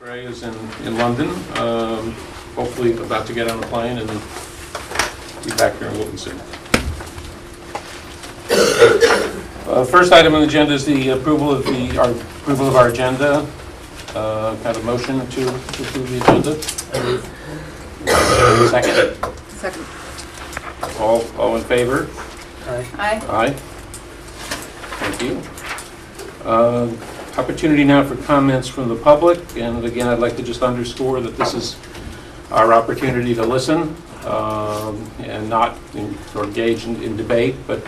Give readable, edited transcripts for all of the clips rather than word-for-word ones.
Ray is in London, hopefully about to get on the plane and be back here in Wilton soon. First item on the agenda is the approval of our agenda. Have a motion to approve the agenda. Second. Second. All in favor? Aye. Aye. Thank you. Opportunity now for comments from the public, and again, I'd like to just underscore that this is our opportunity to listen and not engage in debate, but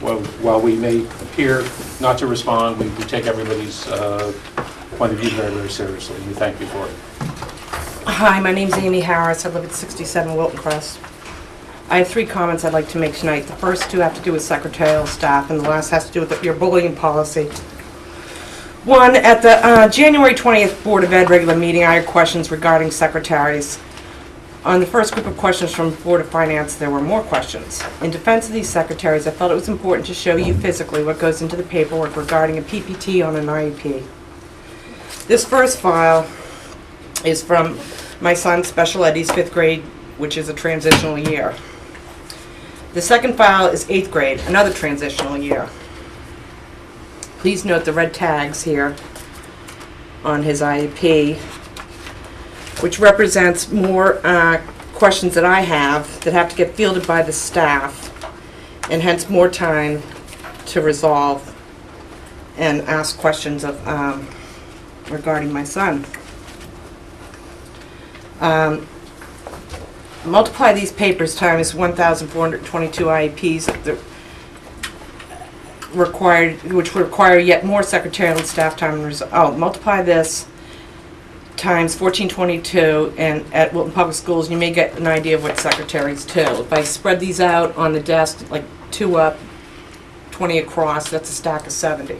while we may appear not to respond, we take everybody's point of view very, very seriously, and we thank you for it. Hi, my name's Amy Harris. I live at 67 Wilton Crest. I have 3 comments I'd like to make tonight. The first 2 have to do with secretarial staff, and the last has to do with your bullying policy. One, at the January 20th Board of Ed regular meeting, I had questions regarding secretaries. On the first group of questions from Board of Finance, there were more questions. In defense of these secretaries, I felt it was important to show you physically what goes into the paperwork regarding a PPT on an IEP. This first file is from my son's special ed. He's 5th grade, which is a transitional year. The second file is 8th grade, another transitional year. Please note the red tags here on his IEP, which represents more questions that I have that have to get fielded by the staff, and hence more time to resolve and ask questions of regarding my son. Multiply these papers times 1,422 IEPs that which require yet more secretarial and staff time. Multiply this times 1422 and at Wilton Public Schools, you may get an idea of what secretaries do. If I spread these out on the desk, like 2 up, 20 across, that's a stack of 70.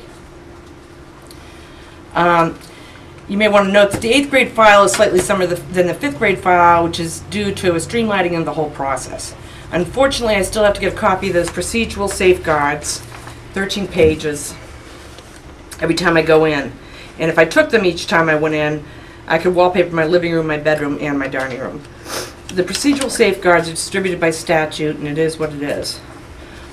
You may want to note that the 8th grade file is slightly slimmer than the 5th grade file, which is due to a streamlining of the whole process. Unfortunately, I still have to get a copy of those procedural safeguards, 13 pages, every time I go in. And if I took them each time I went in, I could wallpaper my living room, my bedroom, and my dining room. The procedural safeguards are distributed by statute, and it is what it is.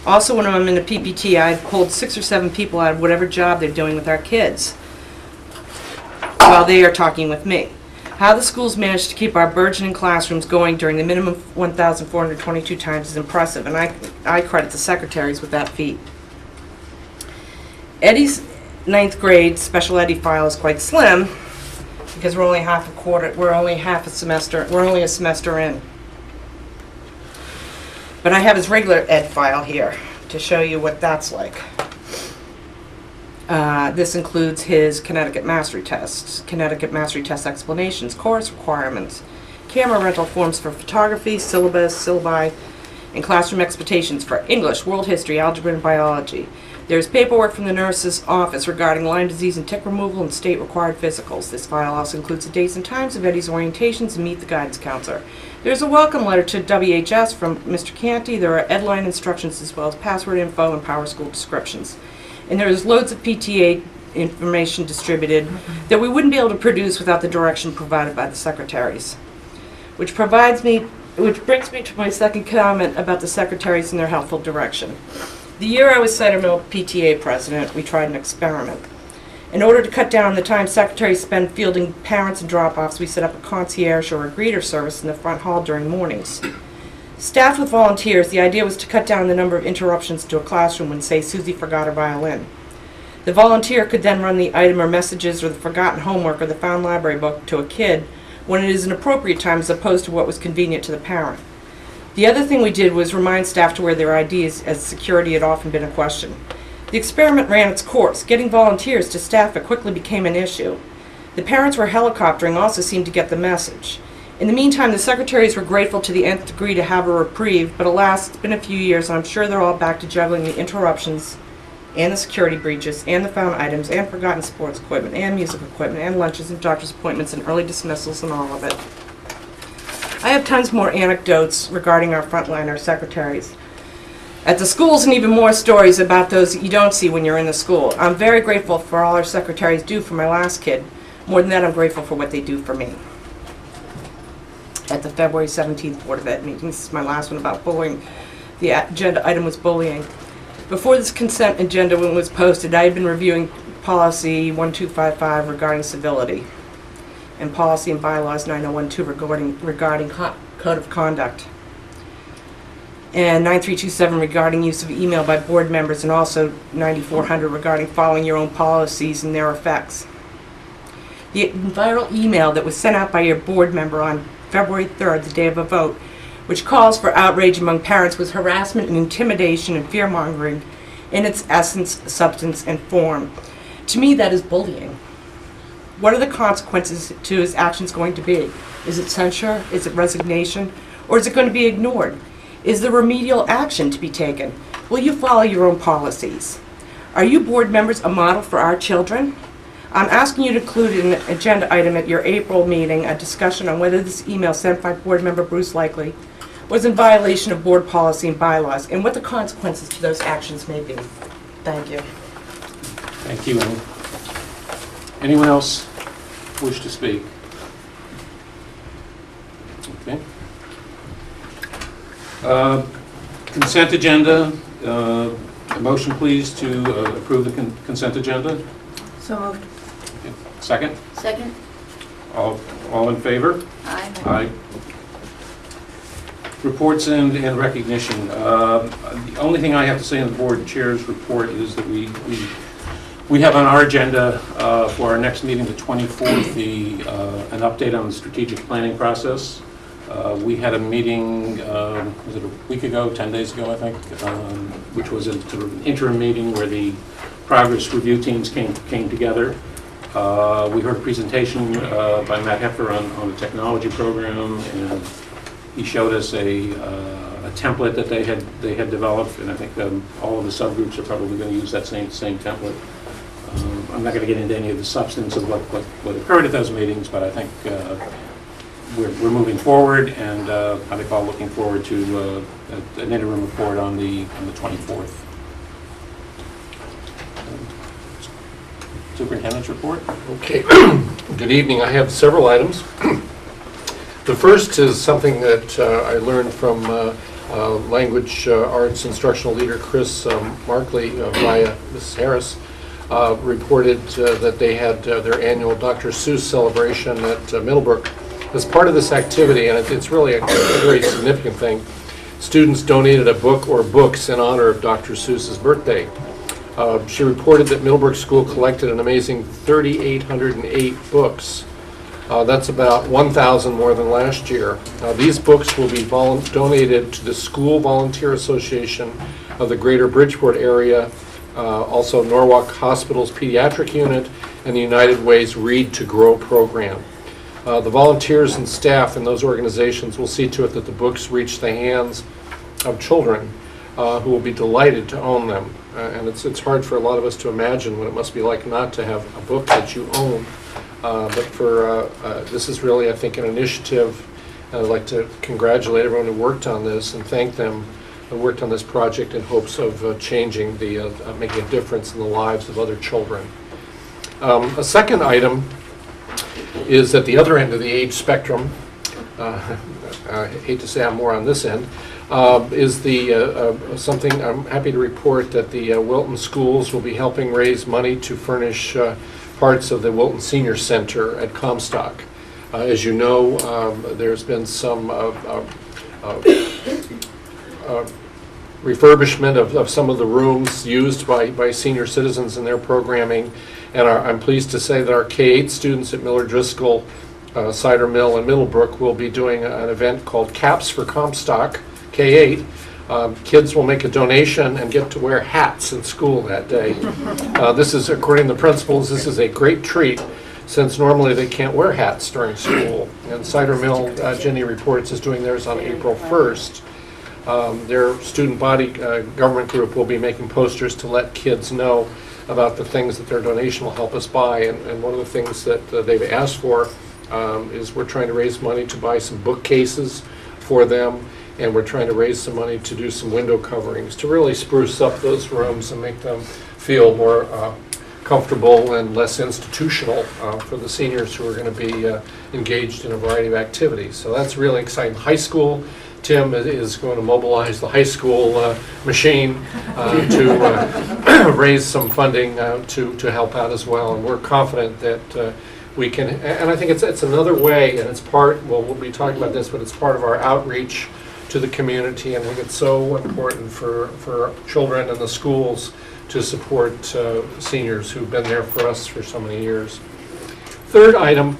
Also, when I'm in a PPT, I've pulled 6 or 7 people out of whatever job they're doing with our kids while they are talking with me. How the schools managed to keep our burgeoning classrooms going during the minimum 1,422 times is impressive, and I credit the secretaries with that feat. Eddie's 9th grade special ed file is quite slim because we're only a semester in. But I have his regular ed file here to show you what that's like. This includes his Connecticut Mastery Tests, Connecticut Mastery Test explanations, course requirements, camera rental forms for photography, syllabi, and classroom expectations for English, world history, algebra, and biology. There's paperwork from the nurse's office regarding Lyme disease and tick removal and state-required physicals. This file also includes the dates and times of Eddie's orientations and meet the guidance counselor. There's a welcome letter to WHS from Mr. Canty. There are EdLine instructions as well as password info and PowerSchool descriptions. And there's loads of PTA information distributed that we wouldn't be able to produce without the direction provided by the secretaries. Which brings me to my second comment about the secretaries and their helpful direction. The year I was Cider Mill PTA president, we tried an experiment. In order to cut down on the time secretaries spend fielding parents and drop-offs, we set up a concierge or a greeter service in the front hall during mornings. Staffed with volunteers, the idea was to cut down the number of interruptions to a classroom when, say, Susie forgot her violin. The volunteer could then run the item or messages or the forgotten homework or the found library book to a kid when it is an appropriate time as opposed to what was convenient to the parent. The other thing we did was remind staff to wear their IDs, as security had often been a question. The experiment ran its course. Getting volunteers to staff it quickly became an issue. The parents were helicoptering also seemed to get the message. In the meantime, the secretaries were grateful to the nth degree to have a reprieve, but alas, it's been a few years, and I'm sure they're all back to juggling the interruptions and the security breaches and the found items and forgotten sports equipment and music equipment and lunches and doctor's appointments and early dismissals and all of it. I have tons more anecdotes regarding our frontline, secretaries. At the schools, and even more stories about those that you don't see when you're in the school. I'm very grateful for all our secretaries do for my last kid. More than that, I'm grateful for what they do for me. At the February 17th Board of Ed meeting, this is my last one about bullying. The agenda item was bullying. Before this consent agenda was posted, I had been reviewing policy 1255 regarding civility and policy and bylaws 9012 regarding code of conduct, and 9327 regarding use of email by board members, and also 9400 regarding following your own policies and their effects. The viral email that was sent out by your board member on February 3rd, the day of a vote, which calls for outrage among parents, was harassment and intimidation and fear-mongering in its essence, substance, and form. To me, that is bullying. What are the consequences to his actions going to be? Is it censure? Is it resignation? Or is it going to be ignored? Is there remedial action to be taken? Will you follow your own policies? Are you board members a model for our children? I'm asking you to include in an agenda item at your April meeting a discussion on whether this email sent by board member Bruce Likely was in violation of board policy and bylaws, and what the consequences to those actions may be. Thank you. Thank you, Amy. Anyone else wish to speak? Okay. Consent agenda. A motion, please, to approve the consent agenda. So moved. Okay. Second? Second? All in favor? Aye. Aye. Reports and recognition. The only thing I have to say in the board chair's report is that we have on our agenda for our next meeting, the 24th, an update on the strategic planning process. We had a meeting, was it a week ago, 10 days ago, I think, which was a sort of an interim meeting where the progress review teams came together. We heard a presentation by Matt Heffer on the technology program, and he showed us a template that they had developed, and I think all of the subgroups are probably going to use that same template. I'm not going to get into any of the substance of what occurred at those meetings, but I think we're moving forward, and I think all looking forward to an interim report on the 24th. Superintendent's report. Okay. Good evening. I have several items. The first is something that I learned from language arts instructional leader Chris Markley via Mrs. Harris. Reported that they had their annual Dr. Seuss Celebration at Middlebrook. As part of this activity, and it's really a very significant thing, students donated a book or books in honor of Dr. Seuss's birthday. She reported that Middlebrook School collected an amazing 3,808 books. That's about 1,000 more than last year. These books will be donated to the School Volunteer Association of the Greater Bridgeport area, also Norwalk Hospital's Pediatric Unit, and the United Way's Read to Grow program. The volunteers and staff in those organizations will see to it that the books reach the hands of children who will be delighted to own them. And it's hard for a lot of us to imagine what it must be like not to have a book that you own. But for this is really, I think, an initiative, and I'd like to congratulate everyone who worked on this and thank them who worked on this project in hopes of changing making a difference in the lives of other children. A second item is at the other end of the age spectrum. I hate to say I'm more on this end. Is something I'm happy to report that the Wilton schools will be helping raise money to furnish parts of the Wilton Senior Center at Comstock. As you know, there's been some refurbishment of some of the rooms used by senior citizens in their programming, and I'm pleased to say that our K-8 students at Miller Driscoll, Cider Mill, and Middlebrook will be doing an event called Caps for Comstock, K-8. Kids will make a donation and get to wear hats in school that day. This is, according to the principals, this is a great treat since normally they can't wear hats during school. And Cider Mill, Jenny reports, is doing theirs on April 1st. Their student body government group will be making posters to let kids know about the things that their donation will help us buy. And one of the things that they've asked for is we're trying to raise money to buy some bookcases for them, and we're trying to raise some money to do some window coverings to really spruce up those rooms and make them feel more comfortable and less institutional for the seniors who are going to be engaged in a variety of activities. So that's really exciting. High school, Tim is going to mobilize the high school machine to raise some funding to help out as well. And we're confident that we can, and I think it's another way, and it's part, well, we'll be talking about this, but it's part of our outreach to the community. And I think it's so important for children and the schools to support seniors who've been there for us for so many years. Third item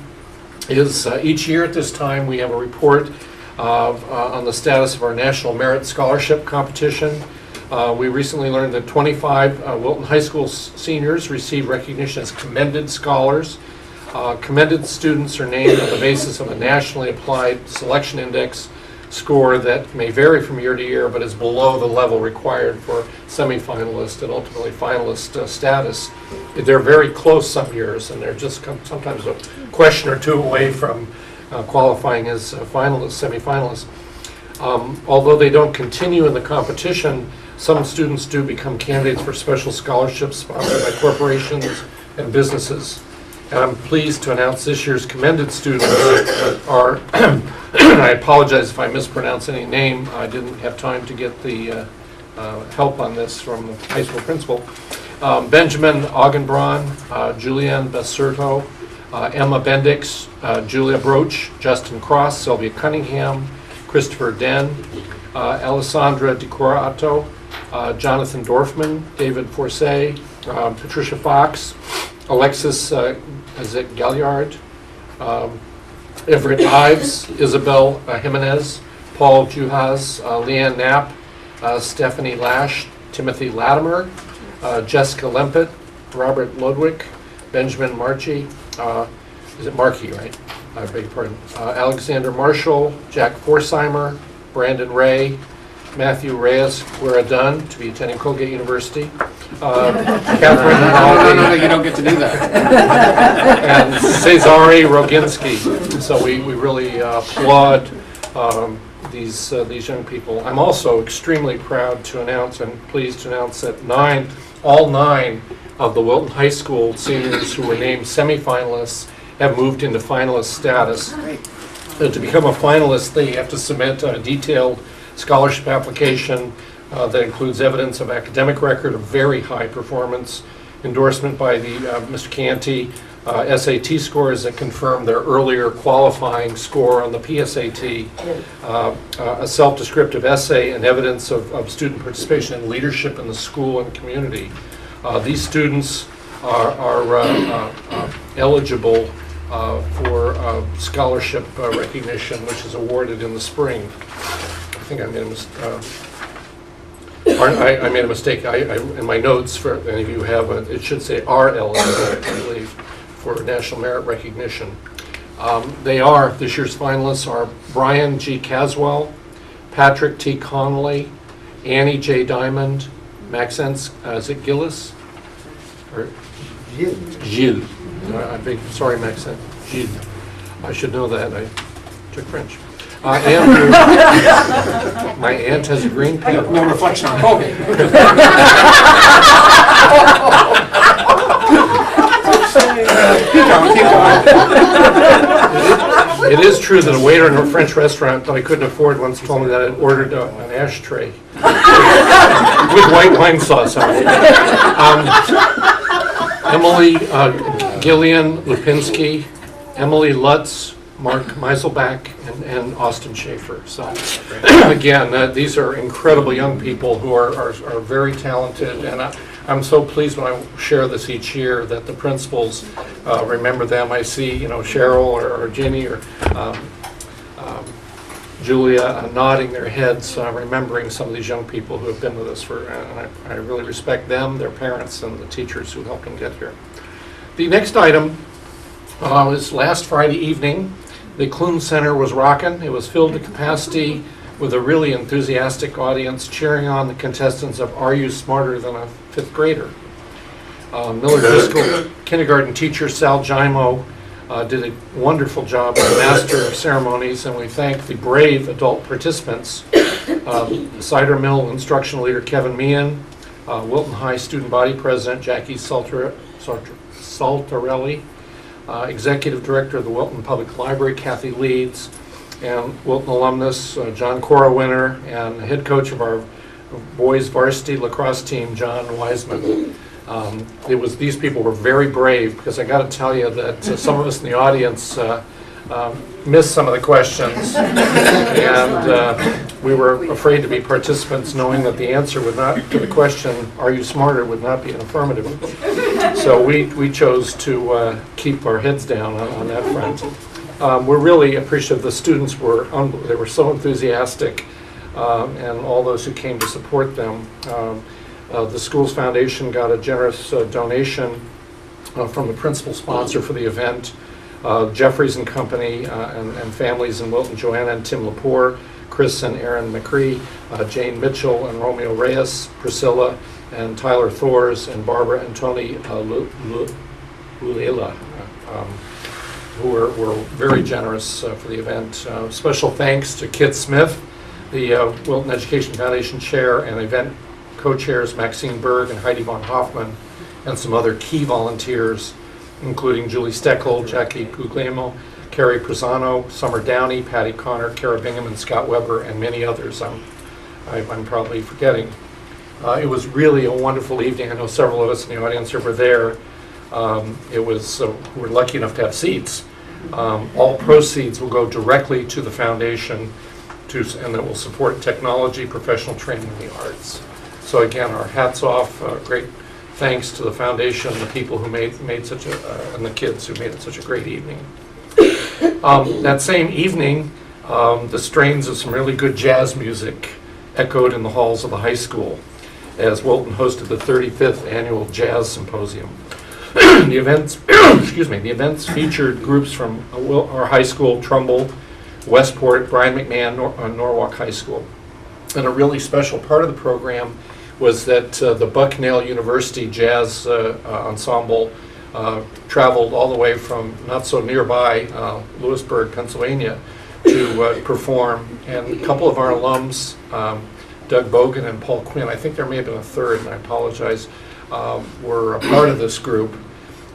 is each year at this time we have a report on the status of our National Merit Scholarship Competition. We recently learned that 25 Wilton High School seniors received recognition as commended scholars. Commended students are named on the basis of a nationally applied selection index score that may vary from year to year, but is below the level required for semifinalist and ultimately finalist status. They're very close some years, and they're just sometimes a question or two away from qualifying as finalists, semifinalists. Although they don't continue in the competition, some students do become candidates for special scholarships sponsored by corporations and businesses. And I'm pleased to announce this year's commended students are, I apologize if I mispronounce any name, I didn't have time to get the help on this from the high school principal. Benjamin Augenbraun, Julianne Basurto, Emma Bendix, Julia Broach, Justin Cross, Sylvia Cunningham, Christopher Den, Alessandra DiCorato, Jonathan Dorfman, David Forsay, Patricia Fox, Alexis Galliard, Everett Ives, Isabel Jimenez, Paul Juhas, Leanne Knapp, Stephanie Lash, Timothy Latimer, Jessica Lempet, Robert Ludwig, Benjamin Marchi, is it Markey, right? I beg your pardon. Alexander Marshall, Jack Forsheimer, Brandon Ray, Matthew Reyes Gueradun, to be attending Colgate University. Catherine No, you don't get to do that. and Cesare Roginski. So we really applaud these young people. I'm also extremely proud to announce and pleased to announce that all nine of the Wilton High School seniors who were named semifinalists have moved into finalist status. To become a finalist, they have to submit a detailed scholarship application that includes evidence of academic record of very high performance, endorsement by the Mr. Canty, SAT scores that confirm their earlier qualifying score on the PSAT, a self-descriptive essay, and evidence of student participation and leadership in the school and community. These students are eligible for scholarship recognition, which is awarded in the spring. I think I made a mistake. I made a mistake. In my notes, for any of you have it should say are eligible, I believe, for national merit recognition. This year's finalists are Brian G. Caswell, Patrick T. Connolly, Annie J. Diamond, Maxence, is it Gillis? Or Gilles. Sorry, Maxence. Gilles. I should know that. I took French. Andrew, my aunt has a green pen. No reflection on Colgate. Keep going. It is true that a waiter in a French restaurant that I couldn't afford once told me that I ordered an ashtray with white wine sauce on it. Emily Gillian Lupinski, Emily Lutz, Mark Meiselbach, and Austin Schaefer. So again, these are incredible young people who are very talented, and I'm so pleased when I share this each year that the principals remember them. I see, Cheryl or Ginny or Julia nodding their heads, remembering some of these young people who have been with us for, and I really respect them, their parents, and the teachers who helped them get here. The next item was last Friday evening. The Clune Center was rocking. It was filled to capacity with a really enthusiastic audience cheering on the contestants of Are You Smarter Than a Fifth Grader? Miller Driscoll kindergarten teacher Sal Jaimo did a wonderful job as Master of Ceremonies, and we thank the brave adult participants, Cider Mill instructional leader Kevin Meehan, Wilton High Student Body President Jackie Saltarelli, Executive Director of the Wilton Public Library, Kathy Leeds, and Wilton alumnus John Cora winner, and head coach of our boys varsity lacrosse team, John Wiseman. These people were very brave, because I got to tell you that some of us in the audience missed some of the questions, and we were afraid to be participants, knowing that the answer would not to the question, "Are you smarter?" would not be an affirmative. So we chose to keep our heads down on that front. We're really appreciative. The students were so enthusiastic, and all those who came to support them. The school's foundation got a generous donation from the principal sponsor for the event, Jeffries and Company, and families in Wilton, Joanna and Tim Lepore, Chris and Aaron McCree, Jane Mitchell and Romeo Reyes, Priscilla and Tyler Thors, and Barbara and Tony Lulela, who were very generous for the event. Special thanks to Kit Smith, the Wilton Education Foundation Chair, and event co-chairs Maxine Berg and Heidi von Hoffman, and some other key volunteers, including Julie Steckel, Jackie Guglielmo, Carrie Pisano, Summer Downey, Patty Connor, Kara Bingham, and Scott Weber, and many others I'm probably forgetting. It was really a wonderful evening. I know several of us in the audience here were there. We're lucky enough to have seats. All proceeds will go directly to the foundation, and that will support technology, professional training, and the arts. So again, our hats off. Great thanks to the foundation, the people who made such and the kids who made it such a great evening. That same evening, the strains of some really good jazz music echoed in the halls of the high school as Wilton hosted the 35th annual Jazz Symposium. The events featured groups from our high school, Trumbull, Westport, Brian McMahon, Norwalk High School. And a really special part of the program was that the Bucknell University Jazz Ensemble traveled all the way from not so nearby Lewisburg, Pennsylvania, to perform. And a couple of our alums, Doug Bogan and Paul Quinn, I think there may have been a third, and I apologize, were a part of this group.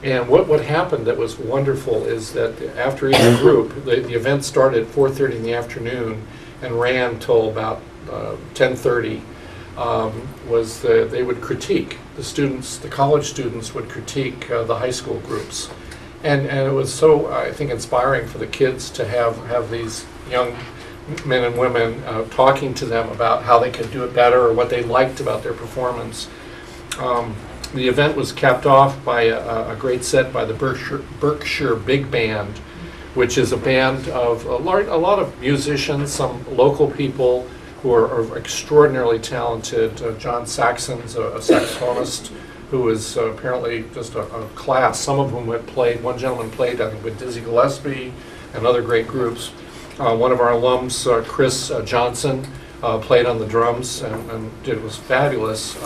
And what happened that was wonderful is that after each group, the event started at 4:30 in the afternoon and ran till about 10:30. They would critique, the college students would critique the high school groups. And it was so, I think, inspiring for the kids to have these young men and women talking to them about how they could do it better or what they liked about their performance. The event was capped off by a great set by the Berkshire Big Band, which is a band of a lot of musicians, some local people who are extraordinarily talented. John Saxon's a saxophonist who is apparently just a class. Some of whom had played, one gentleman played, I think, with Dizzy Gillespie and other great groups. One of our alums, Chris Johnson, played on the drums and was fabulous.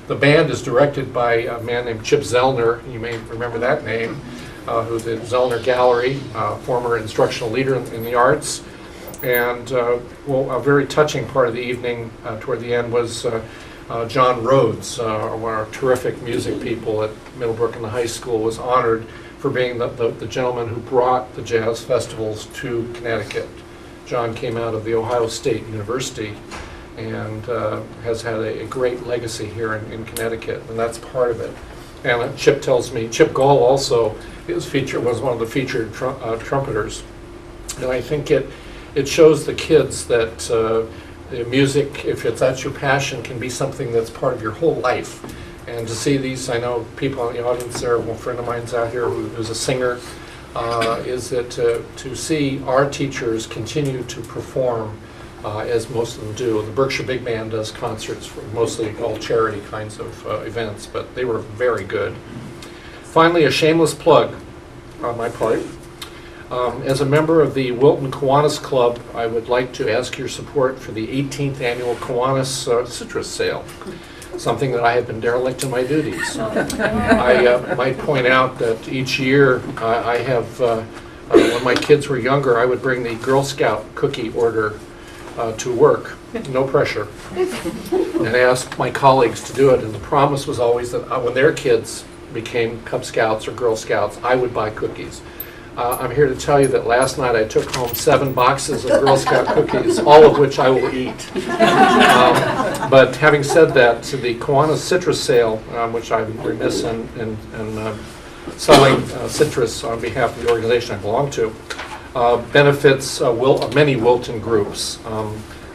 The band is directed by a man named Chip Zellner. You may remember that name, who did Zellner Gallery, former instructional leader in the arts. And a very touching part of the evening toward the end was John Rhodes, one of our terrific music people at Middlebrook and the high school, was honored for being the gentleman who brought the jazz festivals to Connecticut. John came out of the Ohio State University and has had a great legacy here in Connecticut, and that's part of it. And Chip tells me, Chip Gall also was one of the featured trumpeters. And I think it shows the kids that the music, if that's your passion, can be something that's part of your whole life. And to see these, I know people in the audience there, a friend of mine's out here who's a singer, is that to see our teachers continue to perform as most of them do. The Berkshire Big Band does concerts for mostly all charity kinds of events, but they were very good. Finally, a shameless plug on my part. As a member of the Wilton Kiwanis Club, I would like to ask your support for the 18th annual Kiwanis citrus sale, something that I have been derelict in my duties. I might point out that each year I have, when my kids were younger, I would bring the Girl Scout cookie order to work, no pressure, and ask my colleagues to do it. And the promise was always that when their kids became Cub Scouts or Girl Scouts, I would buy cookies. I'm here to tell you that last night I took home 7 boxes of Girl Scout cookies, all of which I will eat. But having said that, to the Kiwanis citrus sale, which I'm remiss in selling citrus on behalf of the organization I belong to, benefits many Wilton groups.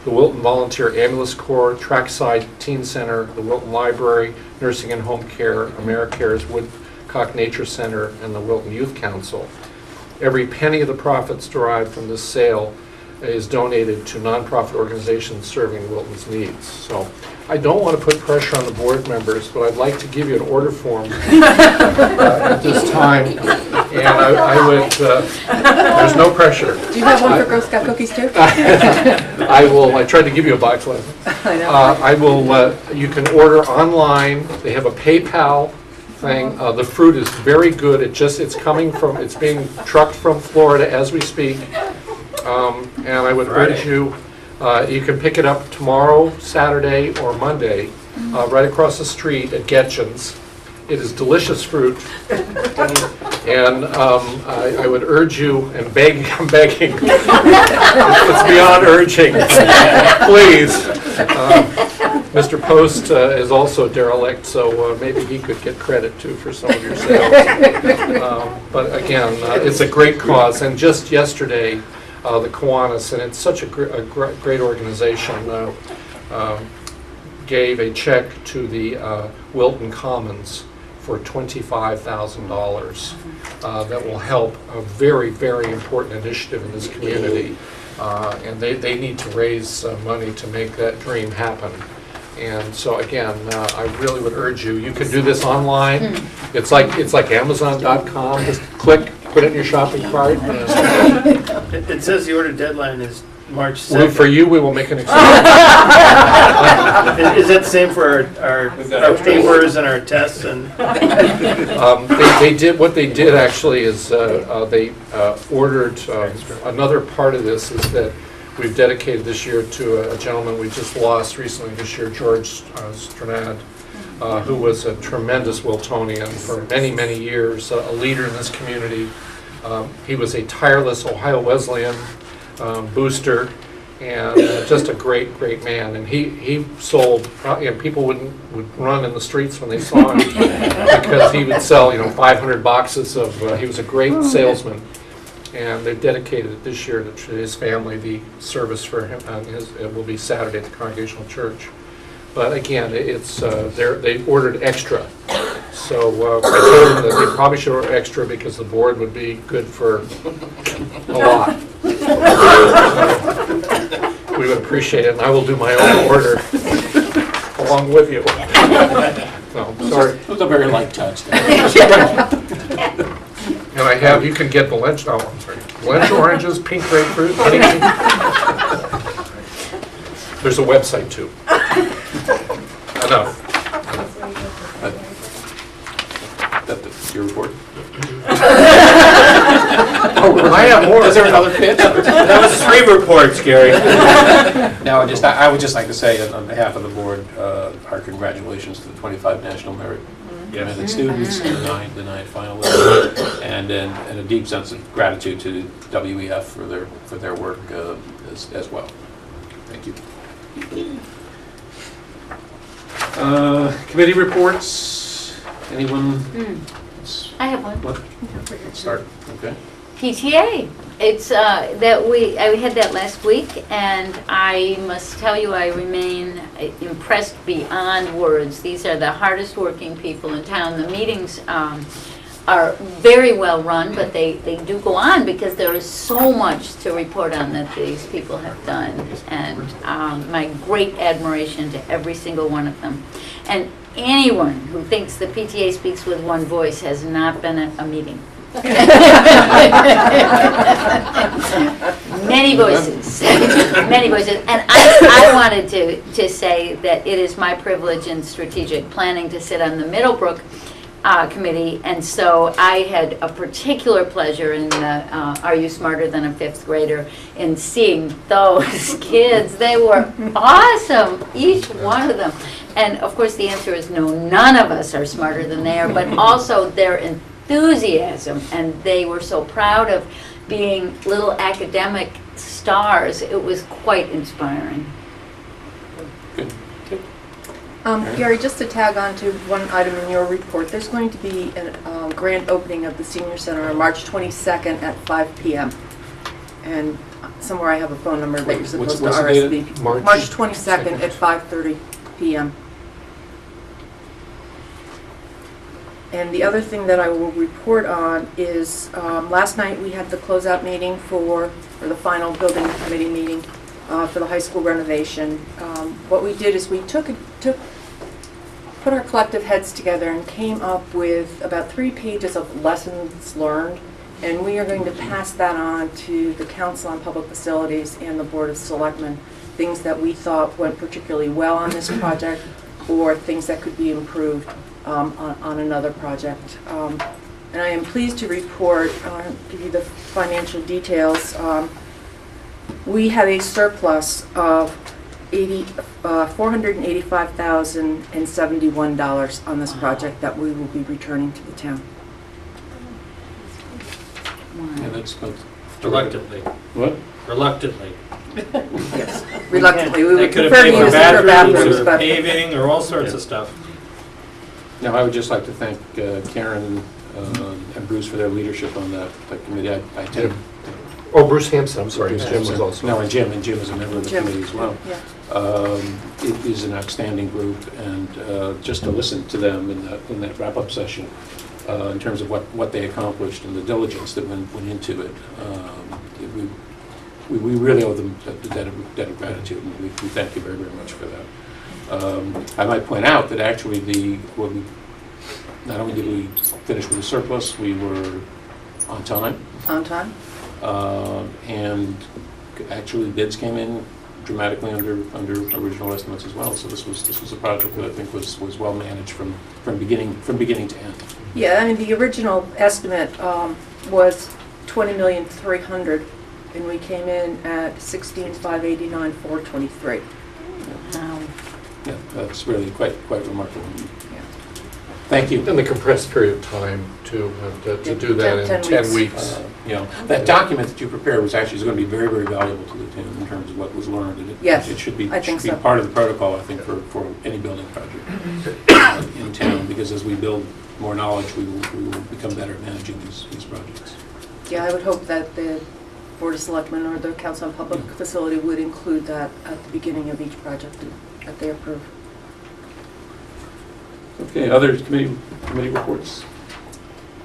The Wilton Volunteer Ambulance Corps, Trackside Teen Center, the Wilton Library, Nursing and Home Care, AmeriCare's Woodcock Nature Center, and the Wilton Youth Council. Every penny of the profits derived from this sale is donated to nonprofit organizations serving Wilton's needs. So I don't want to put pressure on the board members, but I'd like to give you an order form at this time. And I would, there's no pressure. Do you have one for Girl Scout cookies too? I tried to give you a box one. I know. You can order online. They have a PayPal thing. The fruit is very good. It's being trucked from Florida as we speak. And I would urge you, you can pick it up tomorrow, Saturday, or Monday, right across the street at Getchin's. It is delicious fruit. And I would urge you, and I'm begging, it's beyond urging, please. Mr. Post is also derelict, so maybe he could get credit too for some of your sales. But again, it's a great cause. And just yesterday, the Kiwanis, and it's such a great organization, gave a check to the Wilton Commons for $25,000 that will help a very, very important initiative in this community. And they need to raise money to make that dream happen. And so again, I really would urge you, you can do this online. It's like Amazon.com, just click, put it in your shopping cart. It says the order deadline is March 2nd. Well, for you, we will make an exception. Is that the same for our papers and our tests? And What they did actually is they ordered another part of this is that we've dedicated this year to a gentleman we just lost recently this year, George Stranad, who was a tremendous Wiltonian for many, many years, a leader in this community. He was a tireless Ohio Wesleyan booster, and just a great, great man. And he sold, people would run in the streets when they saw him because he would sell, 500 boxes of, he was a great salesman. And they've dedicated it this year to his family. The service for him it will be Saturday at the Congregational Church. But again, it's they ordered extra. So I told them that they probably should order extra because the board would be good for a lot. We would appreciate it, and I will do my own order along with you. No, sorry. It was a very light touch. And I have, you can get Valencia, Valencia oranges, pink grapefruit, anything. There's a website too. Enough. That's your report? I have more. Is there another pitch? that was 3 reports, Gary. No, I would just like to say on behalf of the board, our congratulations to the 25 National Merit Commended students, the 9 finalists, and a deep sense of gratitude to WEF for their work as well. Thank you. Committee reports. Anyone? I have one. What? Start. Okay. PTA. It's I had that last week, and I must tell you, I remain impressed beyond words. These are the hardest working people in town. The meetings are very well run, but they do go on because there is so much to report on that these people have done, and my great admiration to every single one of them. And anyone who thinks the PTA speaks with one voice has not been at a meeting. Many voices, many voices, and I wanted to say that it is my privilege in strategic planning to sit on the Middlebrook committee, and so I had a particular pleasure in the Are You Smarter Than a Fifth Grader in seeing those kids. They were awesome, each one of them. And of course the answer is no, none of us are smarter than they are, but also their enthusiasm, and they were so proud of being little academic stars. It was quite inspiring. Good. Gary, just to tag on to one item in your report, there's going to be a grand opening of the Senior Center on March 22nd at 5 p.m. And somewhere I have a phone number that you're supposed to What's the date? RSVP. March 22nd at 5:30 p.m. And the other thing that I will report on is last night we had the closeout meeting or the final building committee meeting for the high school renovation. What we did is we put our collective heads together and came up with about 3 pages of lessons learned, and we are going to pass that on to the Council on Public Facilities and the Board of Selectmen, things that we thought went particularly well on this project or things that could be improved on another project. And I am pleased to report, give you the financial details. We have a surplus of $485,071 on this project that we will be returning to the town. Yeah, that's Reluctantly. what? Reluctantly. Yes, reluctantly. We They would could have prefer to paid for use it for bathrooms, bathrooms or but paving or all sorts of stuff. Now, I would just like to thank Karen and Bruce for their leadership on that committee. I tend Oh, Bruce Hampson, I'm sorry, Jim was also. No, and Jim is a member of the Jim. committee as well. yeah. It is an outstanding group, and just to listen to them in that wrap-up session, in terms of what they accomplished and the diligence that went into it, we really owe them a debt of gratitude, and we thank you very, very much for that. I might point out that actually not only did we finish with a surplus, we were on time. On time? And actually bids came in dramatically under original estimates as well. So this was a project that I think was well managed from beginning to end. Yeah, I mean, the original estimate was $20,300,000, and we came in at $16,589,423. Yeah, that's really quite remarkable. Yeah. Thank you. In the compressed period of time to do that in 10 weeks. That document that you prepared was actually going to be very, very valuable to the town in terms of what was learned. And Yes, it should be I think so. part of the protocol, I think, for any building project in town, because as we build more knowledge, we will become better at managing these projects. Yeah, I would hope that the Board of Selectmen or the Council on Public Facility would include that at the beginning of each project that they approve. Okay, other committee reports?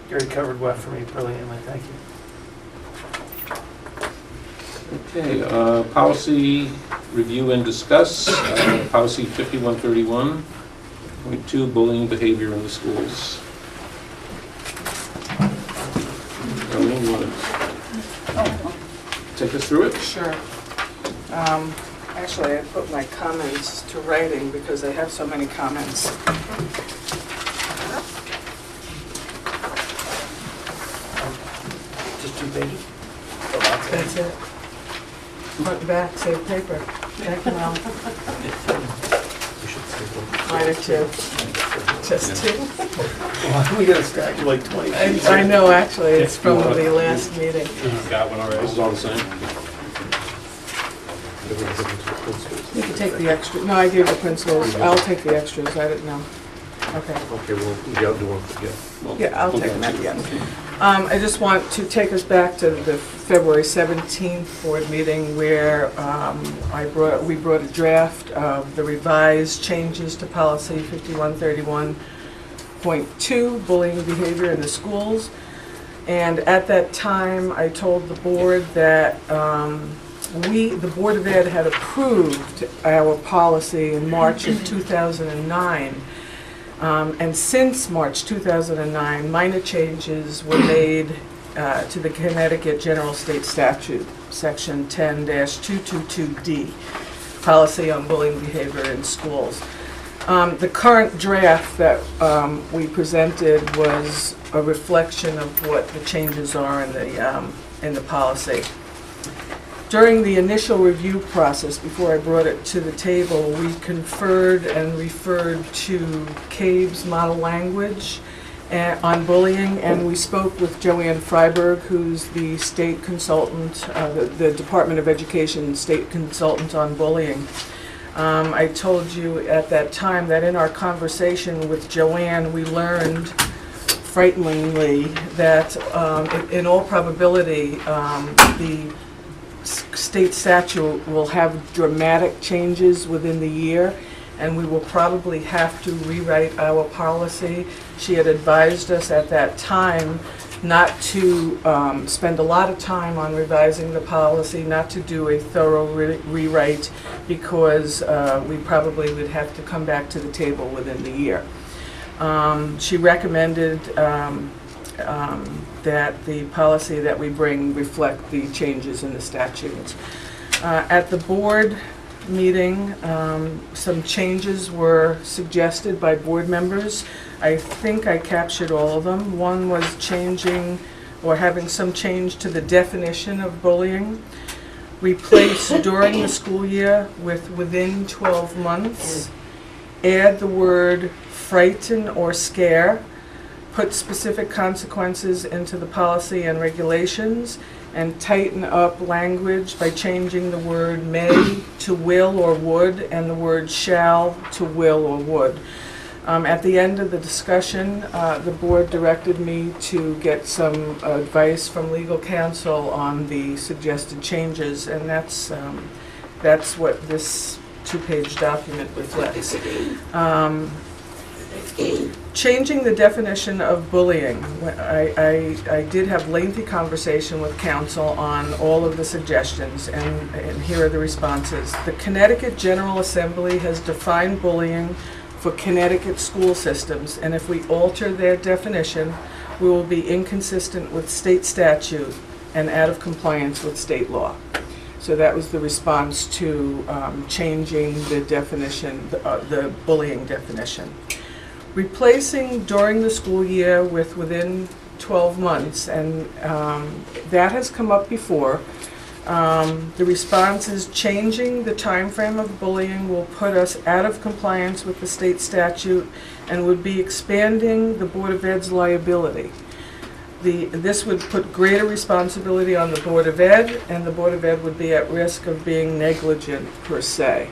Gary covered well for me brilliantly, thank you. Okay, policy review and discuss, policy 5131.2, bullying behavior in the schools. Darlene, you want to take us through it? Sure. Actually, I put my comments to writing because I have so many comments. Just 2 pages? That's it. Front and back, save paper. Thank you, Mel. You should say one. Mine are 2. Just 2. Well, we got a stack of like 20 pages. I know, actually, it's from the last meeting. Got one already. This is all the same? You can take the extra. No, I gave the principals. I'll take the extras. I didn't know. Okay. Okay, well, we got to do one, yeah. Yeah, I'll take them at the end. I just want to take us back to the February 17th board meeting where we brought a draft of the revised changes to policy 5131.2, bullying behavior in the schools. And at that time, I told the board that the Board of Ed had approved our policy in March of 2009. And since March 2009, minor changes were made to the Connecticut General State Statute, Section 10-222D, Policy on Bullying Behavior in Schools. The current draft that we presented was a reflection of what the changes are in the policy. During the initial review process, before I brought it to the table, we conferred and referred to CABE's model language on bullying, and we spoke with Joanne Freiberg, who's the state consultant, the Department of Education state consultant on bullying. I told you at that time that in our conversation with Joanne, we learned frighteningly that in all probability, the state statute will have dramatic changes within the year, and we will probably have to rewrite our policy. She had advised us at that time not to spend a lot of time on revising the policy, not to do a thorough rewrite, because we probably would have to come back to the table within the year. She recommended that the policy that we bring reflect the changes in the statute. At the board meeting, some changes were suggested by board members. I think I captured all of them. One was changing or having some change to the definition of bullying. Replace during the school year with within 12 months. Add the word frighten or scare. Put specific consequences into the policy and regulations, and tighten up language by changing the word may to will or would, and the word shall to will or would. At the end of the discussion, the board directed me to get some advice from legal counsel on the suggested changes, and that's what this two-page document reflects. Changing the definition of bullying. I did have lengthy conversation with counsel on all of the suggestions, and here are the responses. The Connecticut General Assembly has defined bullying for Connecticut school systems, and if we alter their definition, we will be inconsistent with state statute and out of compliance with state law. So that was the response to changing the definition, the bullying definition. Replacing during the school year with within 12 months, and that has come up before. The response is changing the time frame of bullying will put us out of compliance with the state statute and would be expanding the Board of Ed's liability. This would put greater responsibility on the Board of Ed, and the Board of Ed would be at risk of being negligent per se.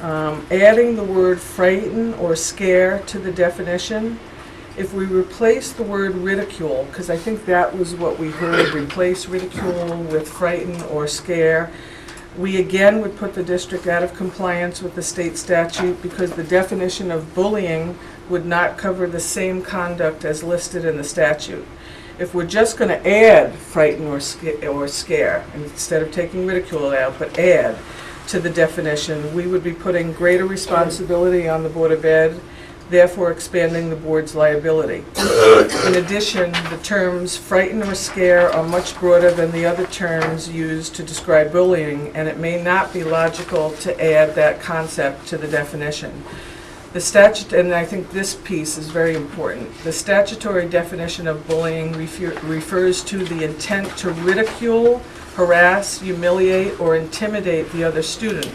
Adding the word frighten or scare to the definition. If we replace the word ridicule, because I think that was what we heard, replace ridicule with frighten or scare, we again would put the district out of compliance with the state statute, because the definition of bullying would not cover the same conduct as listed in the statute. If we're just going to add frighten or scare, instead of taking ridicule out, but add to the definition, we would be putting greater responsibility on the Board of Ed, therefore expanding the board's liability. In addition, the terms frighten or scare are much broader than the other terms used to describe bullying, and it may not be logical to add that concept to the definition. The statute, and I think this piece is very important, the statutory definition of bullying refers to the intent to ridicule, harass, humiliate, or intimidate the other student,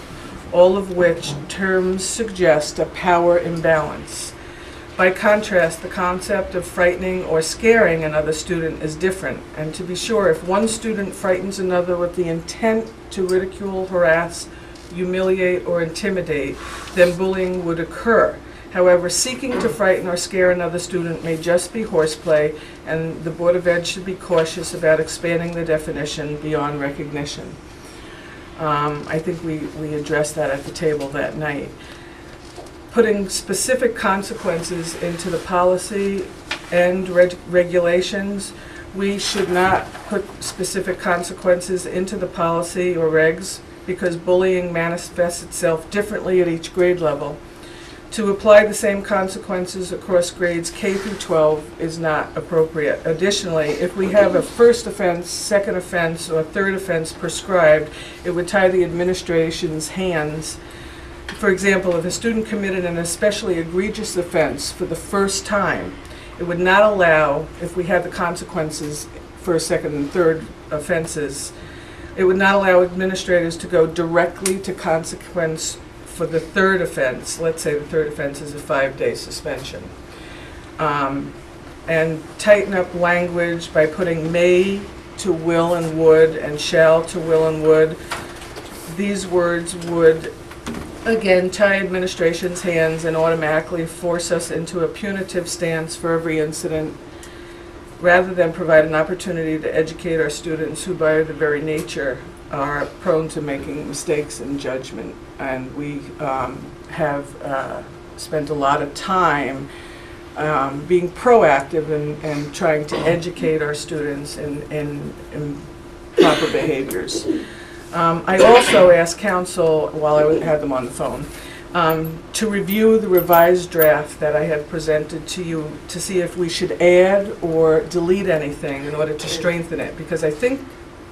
all of which terms suggest a power imbalance. By contrast, the concept of frightening or scaring another student is different, and to be sure, if one student frightens another with the intent to ridicule, harass, humiliate, or intimidate, then bullying would occur. However, seeking to frighten or scare another student may just be horseplay, and the Board of Ed should be cautious about expanding the definition beyond recognition. I think we addressed that at the table that night. Putting specific consequences into the policy and regulations, we should not put specific consequences into the policy or regs, because bullying manifests itself differently at each grade level. To apply the same consequences across grades K through 12 is not appropriate. Additionally, if we have a first offense, second offense, or third offense prescribed, it would tie the administration's hands For example, if a student committed an especially egregious offense for the first time, it would not allow, if we had the consequences first, second, and third offenses, it would not allow administrators to go directly to consequence for the third offense. Let's say the third offense is a 5-day suspension. And tighten up language by putting may to will and would and shall to will and would. These words would, again, tie administration's hands and automatically force us into a punitive stance for every incident, rather than provide an opportunity to educate our students who, by their very nature, are prone to making mistakes in judgment. And we have spent a lot of time being proactive and trying to educate our students in proper behaviors. I also asked council, while I had them on the phone, to review the revised draft that I had presented to you to see if we should add or delete anything in order to strengthen it, because I think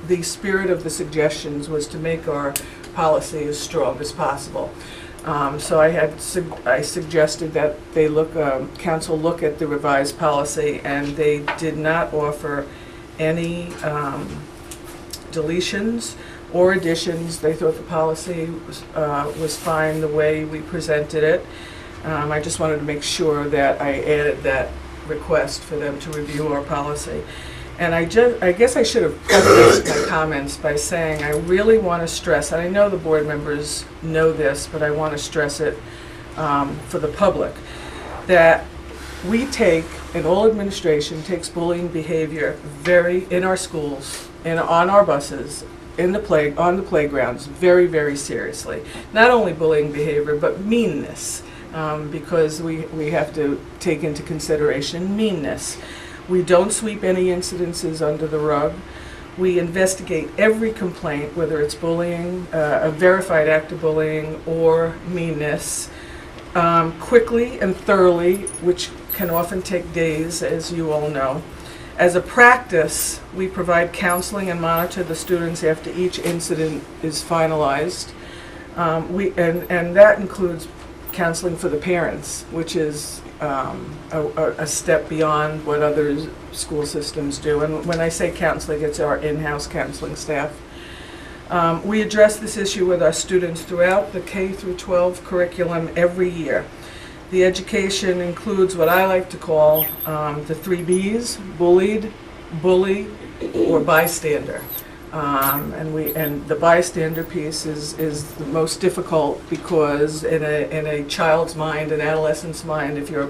the spirit of the suggestions was to make our policy as strong as possible. So I suggested that they council look at the revised policy, and they did not offer any deletions or additions. They thought the policy was fine the way we presented it. I just wanted to make sure that I added that request for them to review our policy. And I guess I should have prefaced my comments by saying I really want to stress, and I know the board members know this, but I want to stress it for the public, that we take, and all administration takes bullying behavior in our schools, on our buses, on the playgrounds, very, very seriously. Not only bullying behavior, but meanness, because we have to take into consideration meanness. We don't sweep any incidences under the rug. We investigate every complaint, whether it's bullying, a verified act of bullying, or meanness, quickly and thoroughly, which can often take days, as you all know. As a practice, we provide counseling and monitor the students after each incident is finalized. And that includes counseling for the parents, which is a step beyond what other school systems do. And when I say counseling, it's our in-house counseling staff. We address this issue with our students throughout the K through 12 curriculum every year. The education includes what I like to call the 3 Bs: bullied, bully, or bystander. And the bystander piece is the most difficult, because in a child's mind, an adolescent's mind, if you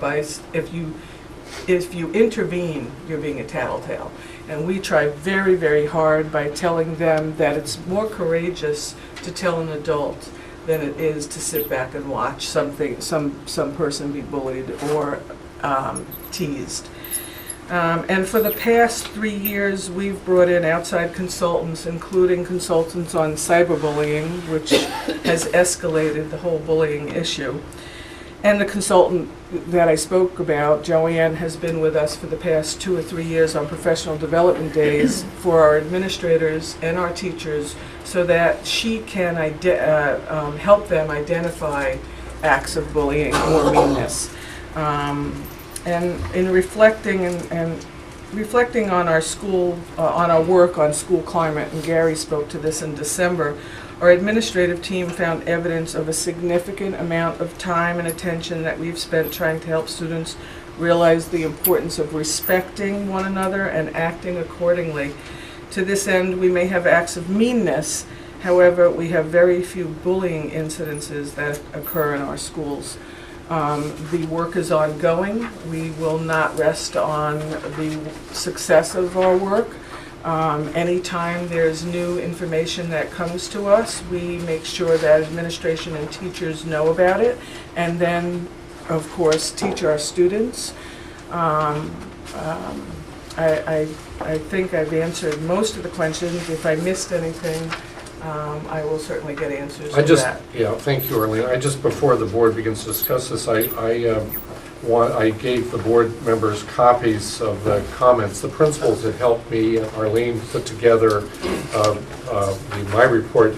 intervene, you're being a tattletale. And we try very, very hard by telling them that it's more courageous to tell an adult than it is to sit back and watch some person be bullied or teased. And for the past 3 years, we've brought in outside consultants, including consultants on cyberbullying, which has escalated the whole bullying issue. And the consultant that I spoke about, Joanne, has been with us for the past 2 or 3 years on professional development days for our administrators and our teachers, so that she can help them identify acts of bullying or meanness. And in reflecting on our school, on our work on school climate, and Gary spoke to this in December, our administrative team found evidence of a significant amount of time and attention that we've spent trying to help students realize the importance of respecting one another and acting accordingly. To this end, we may have acts of meanness. However, we have very few bullying incidences that occur in our schools. The work is ongoing. We will not rest on the success of our work. Anytime there's new information that comes to us, we make sure that administration and teachers know about it, and then, of course, teach our students. I think I've answered most of the questions. If I missed anything, I will certainly get answers to that. Yeah, thank you, Arlene. Before the board begins to discuss this, I gave the board members copies of the comments. The principals had helped me and Arlene put together my report,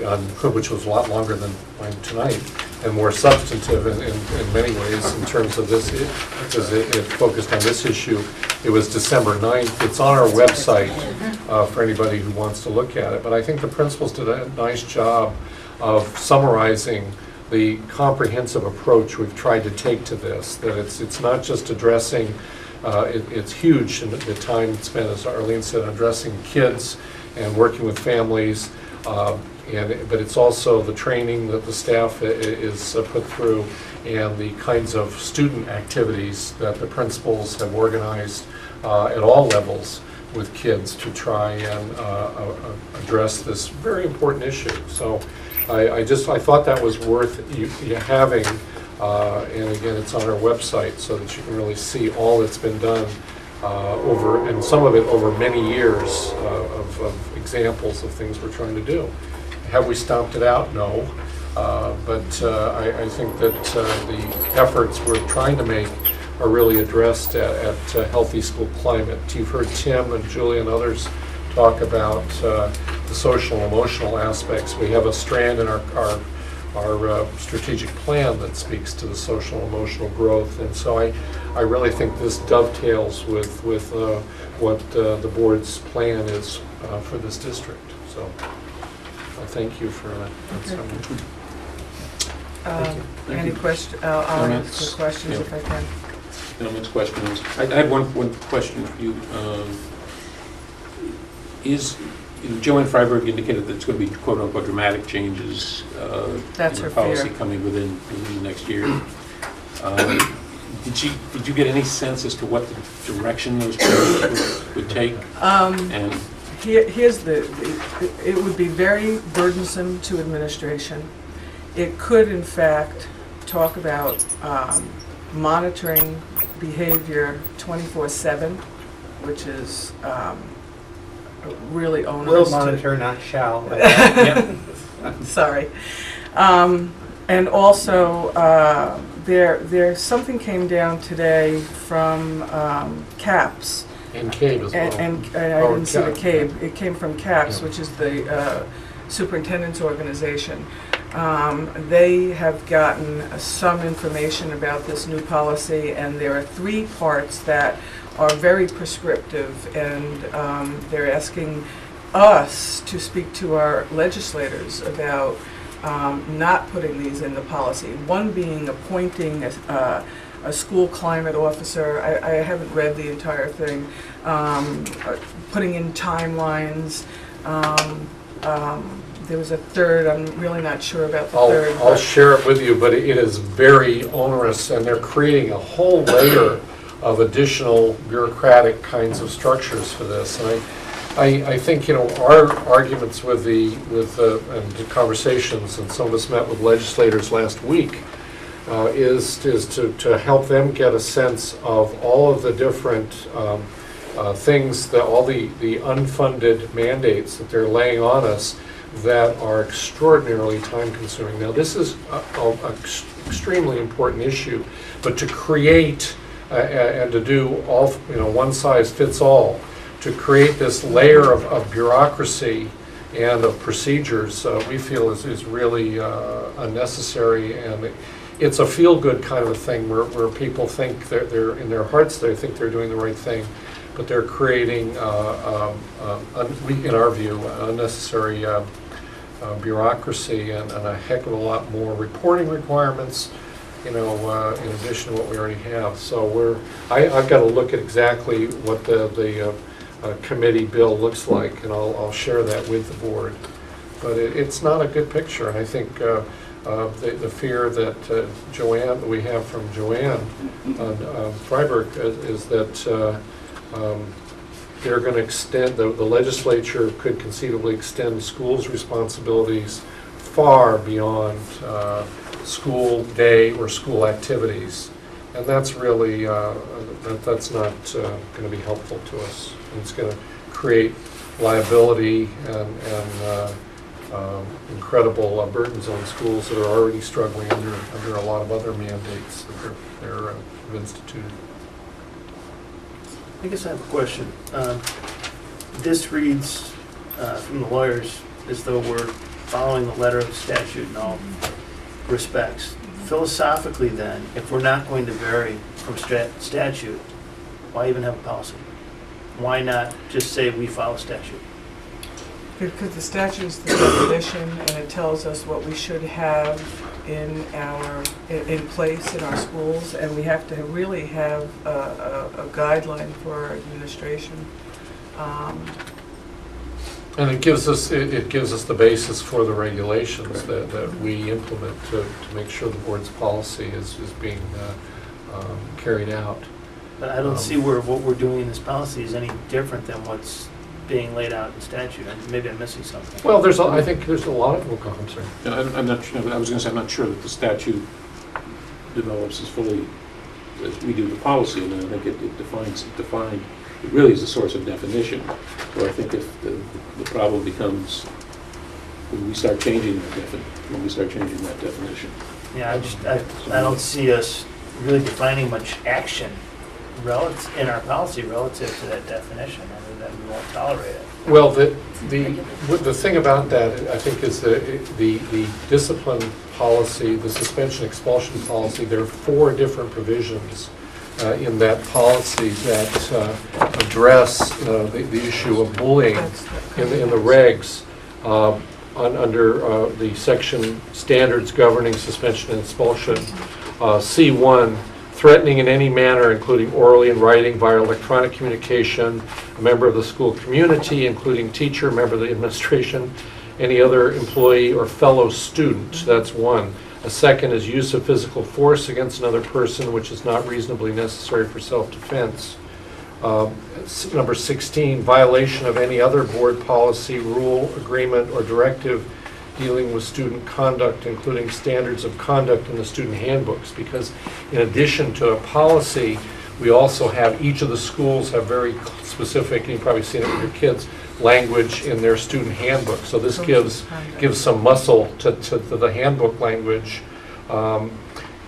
which was a lot longer than mine tonight. and more substantive in many ways in terms of this, because it focused on this issue. It was December 9th. It's on our website for anybody who wants to look at it. But I think the principals did a nice job of summarizing the comprehensive approach we've tried to take to this, that it's not just addressing, it's huge in the time spent, as Arlene said, addressing kids and working with families, but it's also the training that the staff is put through and the kinds of student activities that the principals have organized at all levels with kids to try and address this very important issue. So I thought that was worth you having, and again, it's on our website so that you can really see all that's been done and some of it over many years of examples of things we're trying to do. Have we stomped it out? No. But I think that the efforts we're trying to make are really addressed at healthy school climate. You've heard Tim and Julie and others talk about the social and emotional aspects. We have a strand in our strategic plan that speaks to the social and emotional growth, and so I really think this dovetails with what the board's plan is for this district. So I thank you for that. Any questions? I'll answer questions if I can. Gentlemen's questions. I had one question for you. Joanne Freiberg indicated that it's going to be quote-unquote dramatic changes That's in her the policy fear. coming within the next year. Did you get any sense as to what the direction those changes would take? And Here's it would be very burdensome to administration. It could, in fact, talk about monitoring behavior 24/7, which is really onerous. Will monitor, not shall. Sorry. And also, there's something came down today from CAPS. And CABE as well. And I didn't see the CAB. CABE. It came from CAPS, Yeah. which is the Superintendents Organization. They have gotten some information about this new policy, and there are 3 parts that are very prescriptive, and they're asking us to speak to our legislators about not putting these in the policy. One being appointing a school climate officer. I haven't read the entire thing. Putting in timelines. There was a third, I'm really not sure about the third. I'll share it with you, but it is very onerous, and they're creating a whole layer of additional bureaucratic kinds of structures for this. And I think, our arguments with the conversations, and some of us met with legislators last week, is to help them get a sense of all of the different things, all the unfunded mandates that they're laying on us that are extraordinarily time-consuming. Now, this is an extremely important issue, but to create and to do all, one size fits all, to create this layer of bureaucracy and of procedures, we feel is really unnecessary, and it's a feel-good kind of a thing where people think they're in their hearts they think they're doing the right thing, but they're creating, in our view, unnecessary bureaucracy and a heck of a lot more reporting requirements, in addition to what we already have. So I've got to look at exactly what the committee bill looks like, and I'll share that with the board. But it's not a good picture, and I think the fear that we have from Joanne Freiberg is that they're going to extend, the legislature could conceivably extend schools' responsibilities far beyond school day or school activities. And that's really, that's not going to be helpful to us. It's going to create liability and incredible burdens on schools that are already struggling under a lot of other mandates that they're instituted. I guess I have a question. This reads from the lawyers as though we're following the letter of the statute and all. respects. Philosophically then, if we're not going to vary from statute, why even have a policy? Why not just say we follow statute? Because the statute is the definition, and it tells us what we should have in place in our schools, and we have to really have a guideline for our administration. And it gives us the basis for the regulations that we implement to make sure the board's policy is being carried out. But I don't see where what we're doing in this policy is any different than what's being laid out in statute. And maybe I'm missing something. Well, I think there's a lot of, I'm sorry. I'm not, I was going to say, I'm not sure that the statute develops as fully as we do the policy, and I think it defined, it really is a source of definition. So I think if the problem becomes when we start changing that definition. Yeah, I don't see us really defining much action in our policy relative to that definition, other than we won't tolerate it. Well, the thing about that, I think, is the discipline policy, the suspension expulsion policy. There are 4 different provisions in that policy that address the issue of bullying in the regs under the section standards governing suspension and expulsion. C1, threatening in any manner, including orally and writing, via electronic communication, a member of the school community, including teacher, member of the administration, any other employee or fellow student. That's 1. A second is use of physical force against another person which is not reasonably necessary for self-defense. Number 16, violation of any other board policy, rule, agreement, or directive dealing with student conduct, including standards of conduct in the student handbooks, because in addition to a policy, we also have, each of the schools have very specific, and you've probably seen it with your kids, language in their student handbook. So this gives some muscle to the handbook language,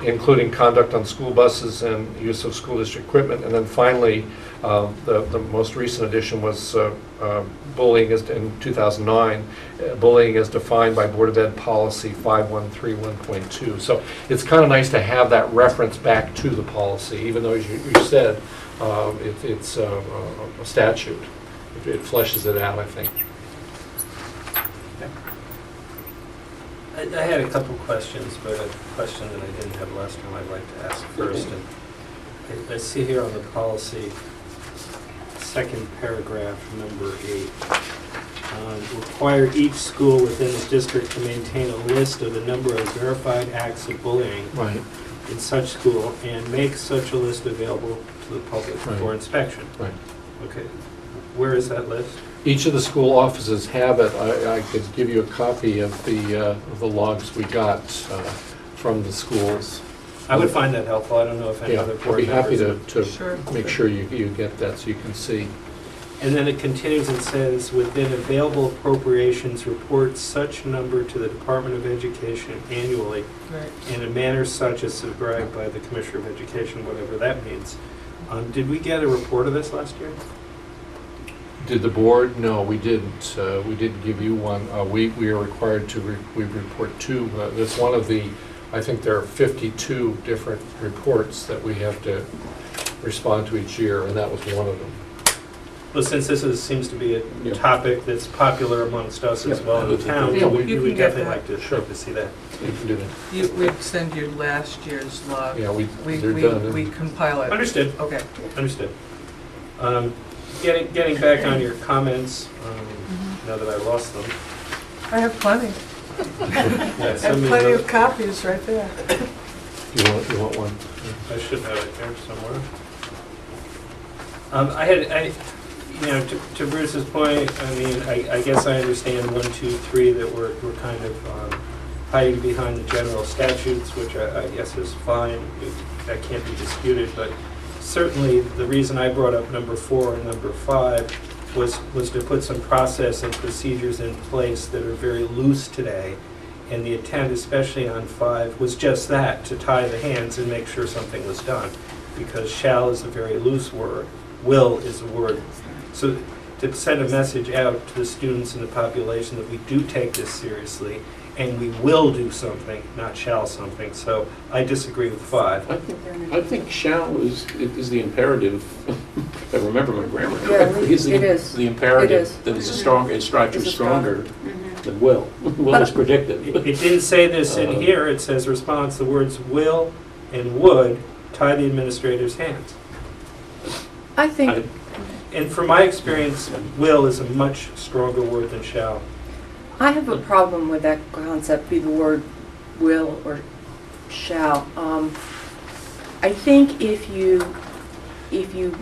including conduct on school buses and use of school district equipment. And then finally, the most recent addition was bullying in 2009. Bullying is defined by Board of Ed policy 5131.2. So it's kind of nice to have that reference back to the policy, even though, as you said, it's a statute. It fleshes it out, I think. I had a couple questions, but a question that I didn't have last time I'd like to ask first. And I see here on the policy, second paragraph, number 8, require each school within the district to maintain a list of the number of verified acts of bullying in such school and make such a list available to the public for inspection. Right. Okay. Where is that list? Each of the school offices have it. I could give you a copy of the logs we got from the schools. I would find that helpful. I don't know if any other board I'd be happy members to Sure. make sure you get that so you can see. And then it continues and says, within available appropriations, report such number to the Department of Education annually Right. in a manner such as prescribed by the Commissioner of Education, whatever that means. Did we get a report of this last year? Did the board? No, we didn't. We didn't give you one. We are required to report 2. That's one of the, I think there are 52 different reports that we have to respond to each year, and that was one of them. Well, since this seems to be a topic that's popular amongst us as well in the town, Yeah, we you would can get definitely that. like to see that. You can do that. We'd send you last year's log. Yeah, they're done. We compile it. Understood. Okay. Understood. Getting back on your comments, now that I lost them. I have plenty. Yeah, I send have me plenty those. of copies right there. You want one? I should have it there somewhere. To Bruce's point, I mean, I guess I understand 1, 2, 3 that we're kind of hiding behind the general statutes, which I guess is fine. That can't be disputed, but certainly the reason I brought up number 4 and number 5 was to put some process and procedures in place that are very loose today. And the intent, especially on 5, was just that, to tie the hands and make sure something was done. Because shall is a very loose word, will is a word. So to send a message out to the students and the population that we do take this seriously and we will do something, not shall something. So I disagree with 5. I think shall is the imperative. If I remember my grammar Yeah, correctly, is it is. the imperative It is. that is a strong, is structure It's a stronger than will. Will is predictive. It didn't say this in here. It says response, the words will and would tie the administrator's hands. I think, And from my experience, will is a much stronger word than shall. I have a problem with that concept, be the word will or shall. I think if you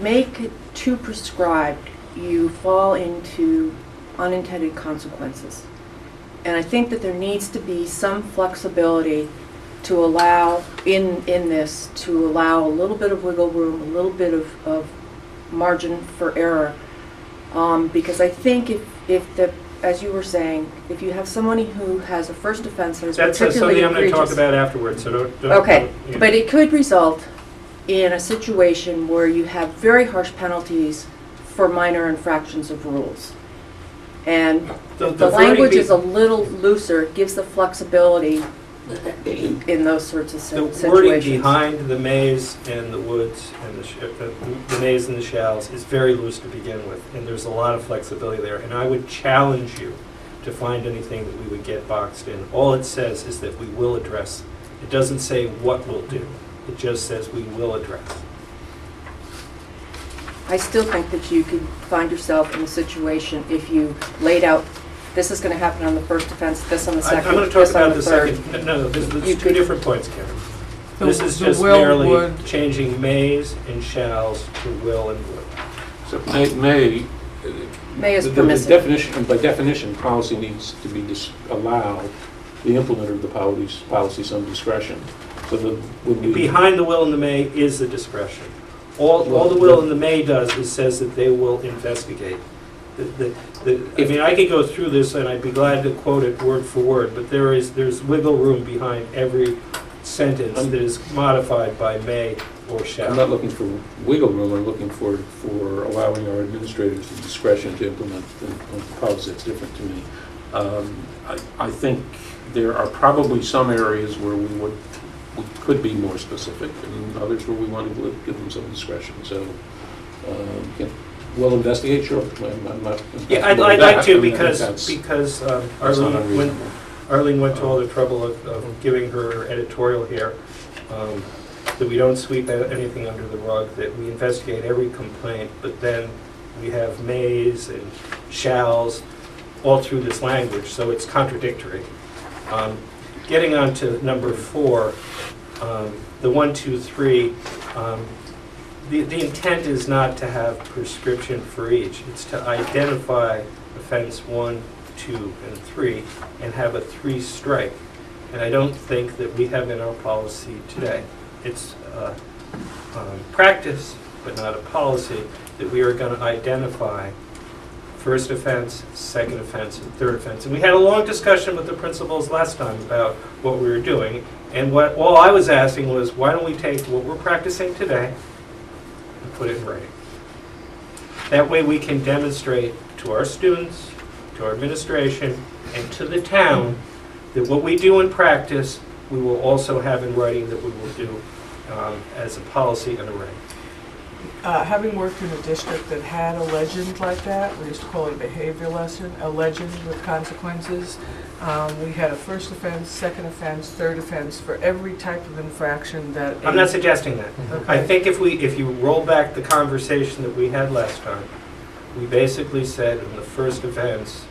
make it too prescribed, you fall into unintended consequences. And I think that there needs to be some flexibility to allow, in this, to allow a little bit of wiggle room, a little bit of margin for error. Because I think if the, as you were saying, if you have somebody who has a first offense that is That's particularly something I'm going to talk egregious. about afterwards, so don't. Okay, you know. but it could result in a situation where you have very harsh penalties for minor infractions of rules. And The the voting language be- is a little looser, it gives the flexibility in those sorts of The situations. wording behind the mays and the woulds and the mays and the shalls is very loose to begin with, and there's a lot of flexibility there. And I would challenge you to find anything that we would get boxed in. All it says is that we will address. It doesn't say what we'll do. It just says we will address. I still think that you could find yourself in a situation if you laid out, this is going to happen on the first offense, this on the I'm second, going to talk this on about the the third. second. No, there's You two could- different points, Karen. The- This is the just will, merely would- changing mays and shalls to will and would. So may May is the permissive. definition, by definition, policy needs to be allow the implementer of the policy some discretion. So that when we Behind the will and the may is the discretion. All the will and the may does is says that they will investigate. I mean, I could go through this and I'd be glad to quote it word for word, but there's wiggle room behind every sentence that is modified by may or shall. I'm not looking for wiggle room, I'm looking for allowing our administrators the discretion to implement the policy. It's different to me. I think there are probably some areas where we could be more specific, and others where we want to give them some discretion. So, we'll investigate, sure. I'm not. Yeah, I'd that. like to I mean, I think because that's not unreasonable. Arlene went to all the trouble of giving her editorial here, that we don't sweep anything under the rug, that we investigate every complaint, but then we have mays and shalls all through this language, so it's contradictory. Getting on to number 4, the 1, 2, 3, the intent is not to have prescription for each. It's to identify offense 1, 2, and 3 and have a 3 strike. And I don't think that we have in our policy today. It's practice, but not a policy, that we are going to identify first offense, second offense, and third offense. And we had a long discussion with the principals last time about what we were doing. And all I was asking was, why don't we take what we're practicing today and put it in writing? That way we can demonstrate to our students, to our administration, and to the town that what we do in practice, we will also have in writing that we will do as a policy and a writing. Having worked in a district that had a legend like that, we used to call it a behavior lesson, a legend with consequences. We had a first offense, second offense, third offense for every type of infraction that. I'm not suggesting that. I Okay. think if you roll back the conversation that we had last time, we basically said in the first offense,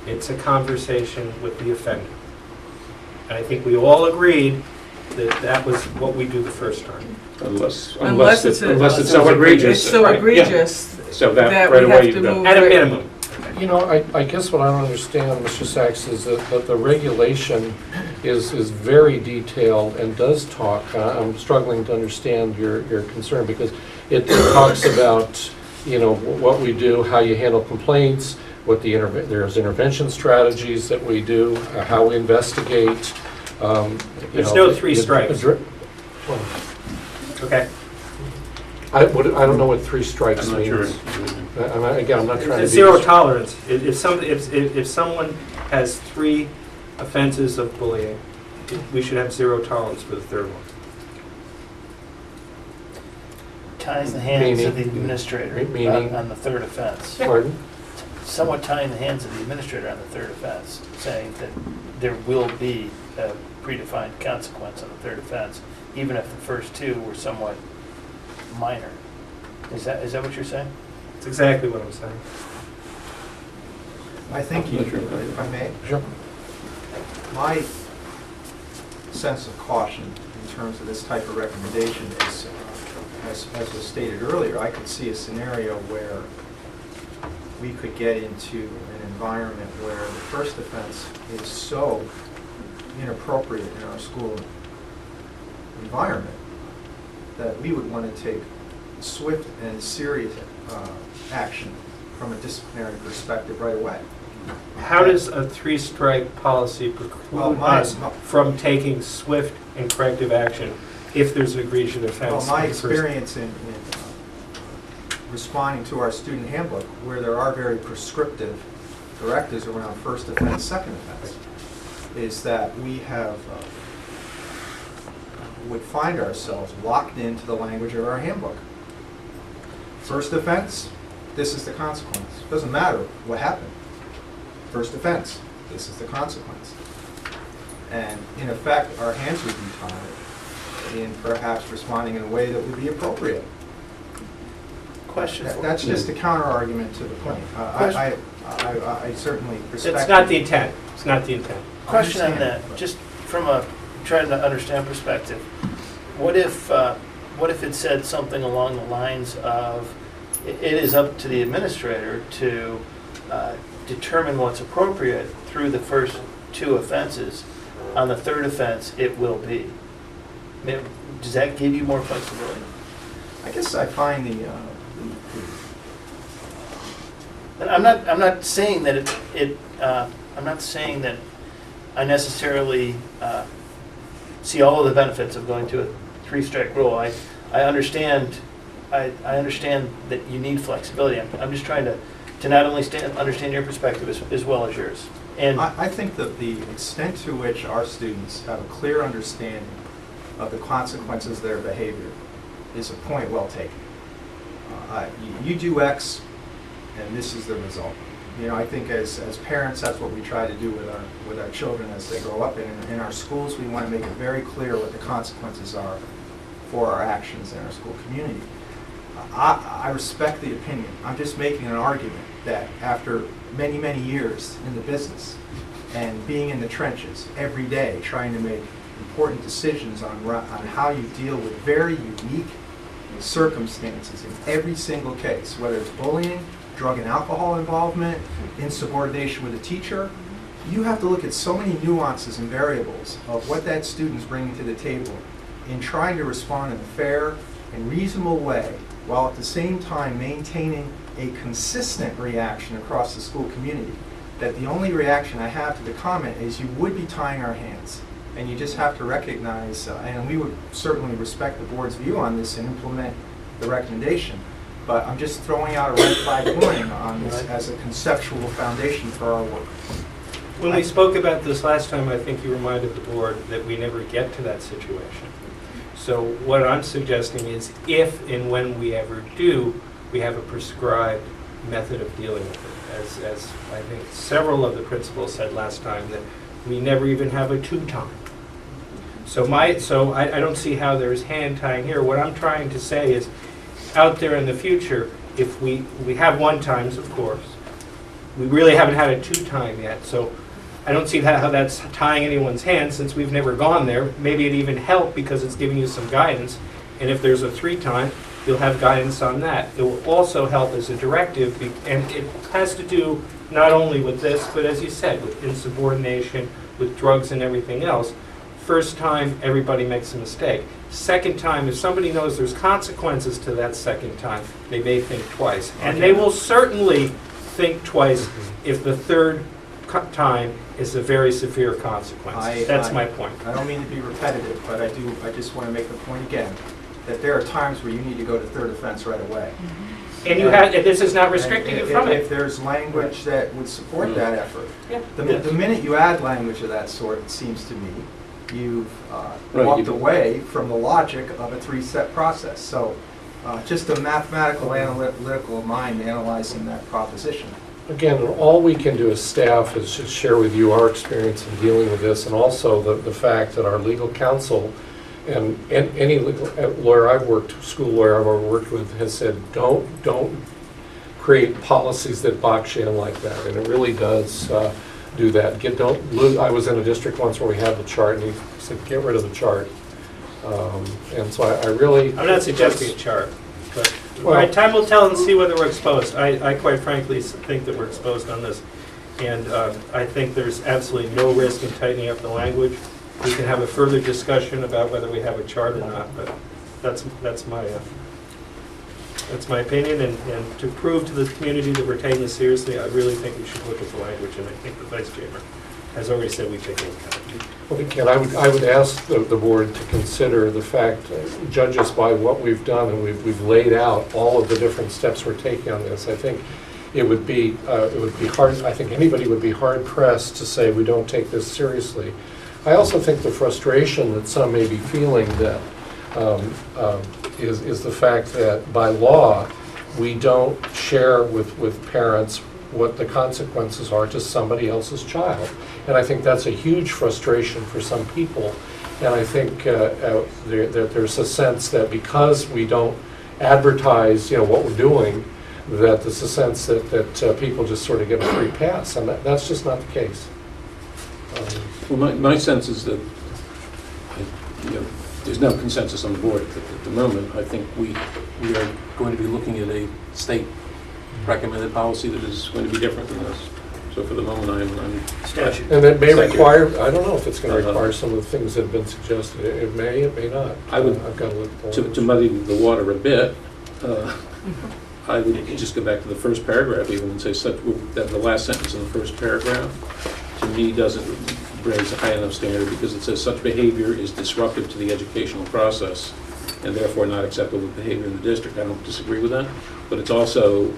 it's a conversation with the offender. And I think we all agreed that that was what we do the first time. Unless it's so egregious. It's so right, yeah. egregious So that that right we away have you've to got. move. At a minimum. You know, I guess what I don't understand, Mr. Sachs, is that the regulation is very detailed and does talk, I'm struggling to understand your concern, because it talks about, you know, what we do, how you handle complaints, what there's intervention strategies that we do, how we investigate. There's no 3 strikes. Well, Okay. I don't know what 3 strikes I'm not sure. means. Again, I'm not trying to be... It's zero tolerance. If someone has 3 offenses of bullying, we should have zero tolerance for the third one. Tying the hands of the Meaning- administrator meaning- on the third offense. Pardon? Somewhat tying the hands of the administrator on the third offense, saying that there will be a predefined consequence on the third offense, even if the first two were somewhat minor. Is that what you're saying? That's exactly what I'm saying. I think you, if I may, Sure. my sense of caution in terms of this type of recommendation is, as was stated earlier, I could see a scenario where we could get into an environment where the first offense is so inappropriate in our school environment that we would want to take swift and serious action from a disciplinary perspective right away. How does a three-strike policy Well, preclude my- us from taking swift and corrective action if there's an egregious offense? Well, my in the first- experience in responding to our student handbook, where there are very prescriptive directives around first offense, second offense, is that we have, would find ourselves locked into the language of our handbook. First offense, this is the consequence. Doesn't matter what happened. First offense, this is the consequence. And in effect, our hands would be tied in perhaps responding in a way that would be appropriate. Question for That's just a counter argument to the point. I certainly respect. It's not the intent. It's not the intent. Question on Understand. that, just from a trying to understand perspective. What if it said something along the lines of, it is up to the administrator to determine what's appropriate through the first two offenses. On the third offense, it will be. I mean, does that give you more flexibility? I guess I find And I'm not saying that I'm not saying that I necessarily see all of the benefits of going to a three-strike rule. I understand that you need flexibility. I'm just trying to not only understand your perspective as well as yours. And I think that the extent to which our students have a clear understanding of the consequences of their behavior is a point well taken. You do X, and this is the result. You know, I think as parents, that's what we try to do with our children as they grow up. And in our schools, we want to make it very clear what the consequences are for our actions in our school community. I respect the opinion. I'm just making an argument that after many, many years in the business and being in the trenches every day, trying to make important decisions on how you deal with very unique circumstances in every single case, whether it's bullying, drug and alcohol involvement, insubordination with a teacher, you have to look at so many nuances and variables of what that student's bringing to the table in trying to respond in a fair and reasonable way, while at the same time maintaining a consistent reaction across the school community. That the only reaction I have to the comment is you would be tying our hands. And you just have to recognize, and we would certainly respect the board's view on this and implement the recommendation. But I'm just throwing out a red flag warning on this as a conceptual foundation for our work. When we spoke about this last time, I think you reminded the board that we never get to that situation. So what I'm suggesting is if and when we ever do, we have a prescribed method of dealing with it. As I think several of the principals said last time, that we never even have a two-time. So I don't see how there's hand tying here. What I'm trying to say is, out there in the future, if we have one times, of course, we really haven't had a two-time yet. So I don't see how that's tying anyone's hands since we've never gone there. Maybe it even helped because it's giving you some guidance. And if there's a three-time, you'll have guidance on that. It will also help as a directive, and it has to do not only with this, but as you said, with insubordination, with drugs and everything else. First time, everybody makes a mistake. Second time, if somebody knows there's consequences to that second time, they may think twice. And they will certainly think twice if the third time is a very severe consequence. That's my point. I don't mean to be repetitive, but I just want to make the point again, that there are times where you need to go to third offense right away. And you have, this is not restricting you from If it. there's language that would support that effort. Yeah. The minute you add language of that sort, it seems to me, you've Right, walked you- away from the logic of a three-step process. So just a mathematical, analytical mind analyzing that proposition. Again, all we can do as staff is just share with you our experience in dealing with this, and also the fact that our legal counsel and any legal lawyer I've worked, school lawyer I've ever worked with, has said, don't create policies that box you in like that, and it really does do that. I was in a district once where we had the chart, and he said, get rid of the chart. And so I really... I'm not suggesting a chart, but, all Well- right, time will tell and see whether we're exposed. I quite frankly think that we're exposed on this. And I think there's absolutely no risk in tightening up the language. We can have a further discussion about whether we have a chart or not, but that's my opinion. And to prove to the community that we're taking this seriously, I really think we should look at the language, and I think the Vice Chairman has already said we take it into account. Well, again, I would ask the board to consider the fact, judge us by what we've done, and we've laid out all of the different steps we're taking on this. I think it would be hard, I think anybody would be hard pressed to say we don't take this seriously. I also think the frustration that some may be feeling that is the fact that by law, we don't share with parents what the consequences are to somebody else's child. And I think that's a huge frustration for some people. And I think there's a sense that because we don't advertise, what we're doing, that there's a sense that people just sort of get a free pass, and that's just not the case. Well, my sense is that, there's no consensus on the board at the moment. I think we are going to be looking at a state recommended policy that is going to be different than this. So for the moment, I'm Statute. And it may Thank you. require, I don't know if it's going to require some of the things that have been suggested. It may not. I would- I've got to look at the to muddy the water a bit. I would just go back to the first paragraph even and say that the last sentence in the first paragraph, to me, doesn't raise a high enough standard, because it says such behavior is disruptive to the educational process and therefore not acceptable behavior in the district. I don't disagree with that, but it's also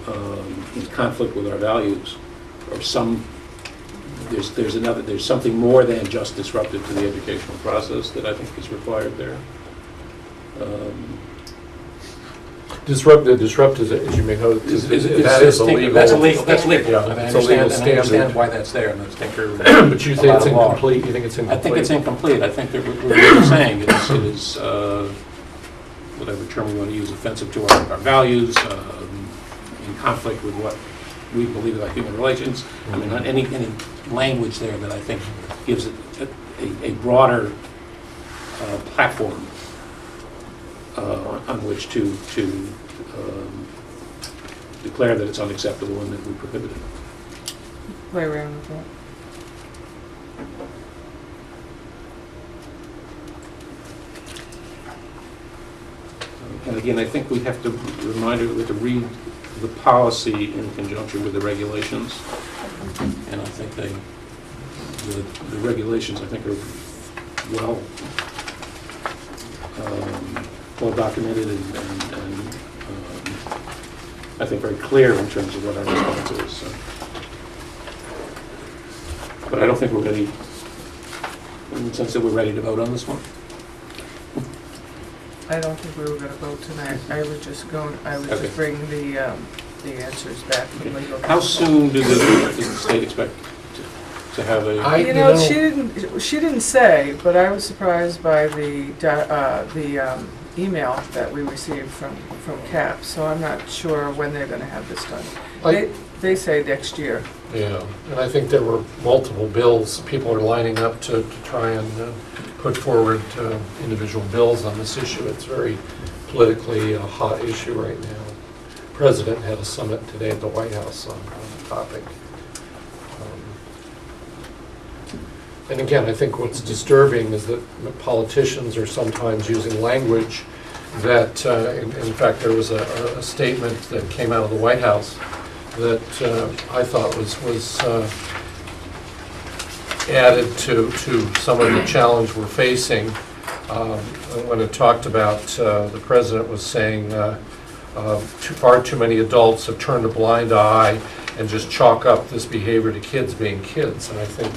in conflict with our values, or there's something more than just disruptive to the educational process that I think is required there. Disrupt is, as you may know, that is a legal. That's legal. Yeah, I it's a legal understand standard. why that's there, and that's tinker. But you think it's incomplete? You think it's I incomplete? think it's incomplete. I think that what we're really saying it is whatever term we want to use, offensive to our values, in conflict with what we believe about human relations. I mean, not any language there that I think gives it a broader platform on which to declare that it's unacceptable and that we prohibit it. Play around with that. And again, I think we have to remind everybody to read the policy in conjunction with the regulations. And I think the regulations, I think, are well documented and I think very clear in terms of what our response is. So. But I don't think we're ready, in the sense that we're ready to vote on this one. I don't think we were going to vote tonight. I was just Okay. just bring the answers back from legal counsel. How soon does the state expect to have a? She didn't say, but I was surprised by the email that we received from CAP, so I'm not sure when they're going to have this done. They say next year. Yeah, and I think there were multiple bills. People are lining up to try and put forward individual bills on this issue. It's very politically a hot issue right now. The President had a summit today at the White House on the topic. And again, I think what's disturbing is that politicians are sometimes using language that, in fact, there was a statement that came out of the White House that I thought was added to some of the challenge we're facing. When it talked about, the President was saying, far too many adults have turned a blind eye and just chalk up this behavior to kids being kids. And I think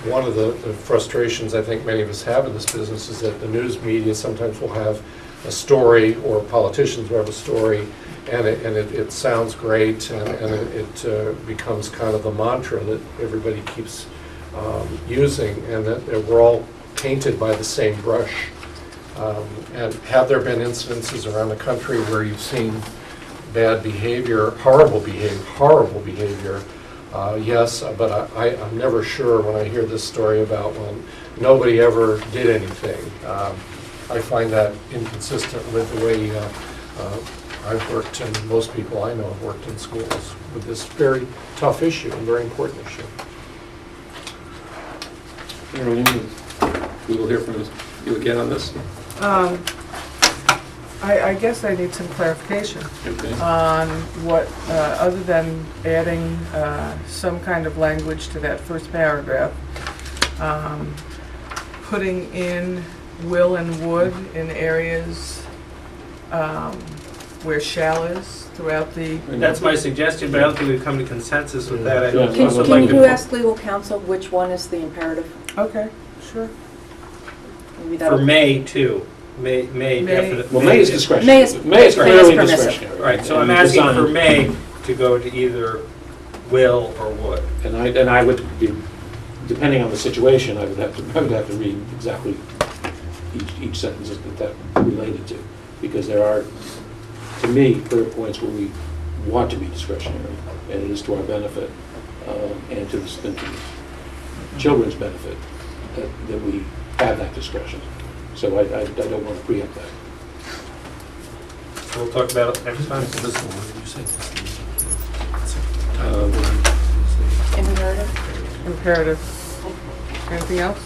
one of the frustrations I think many of us have in this business is that the news media sometimes will have a story, or politicians will have a story, and it sounds great, and it becomes kind of the mantra that everybody keeps using, and that we're all painted by the same brush. And have there been incidences around the country where you've seen bad behavior, horrible behavior? Yes, but I'm never sure when I hear this story about when nobody ever did anything. I find that inconsistent with the way I've worked, and most people I know have worked in schools with this very tough issue and very important issue. Marilyn, we will hear from you again on this. I guess I need some clarification Okay. on what, other than adding some kind of language to that first paragraph, putting in will and would in areas where shall is throughout the, That's my suggestion, but I don't think we've come to consensus with that. I Yeah. Can also can like you to- ask legal counsel which one is the imperative? okay, sure. Maybe For that'll- May too. May definitely. Well, May is May discretionary. is- May is clearly permissive. discretionary. Right, so And I'm asking for design- May to go to either will or would. And I would be, depending on the situation, I would have to read exactly each sentence that related to, because there are, to me, clear points where we want to be discretionary, and it is to our benefit, and to the children's benefit that we have that discretion. So I don't want to preempt that. We'll talk about it next time. Imperative? Imperative. Anything else?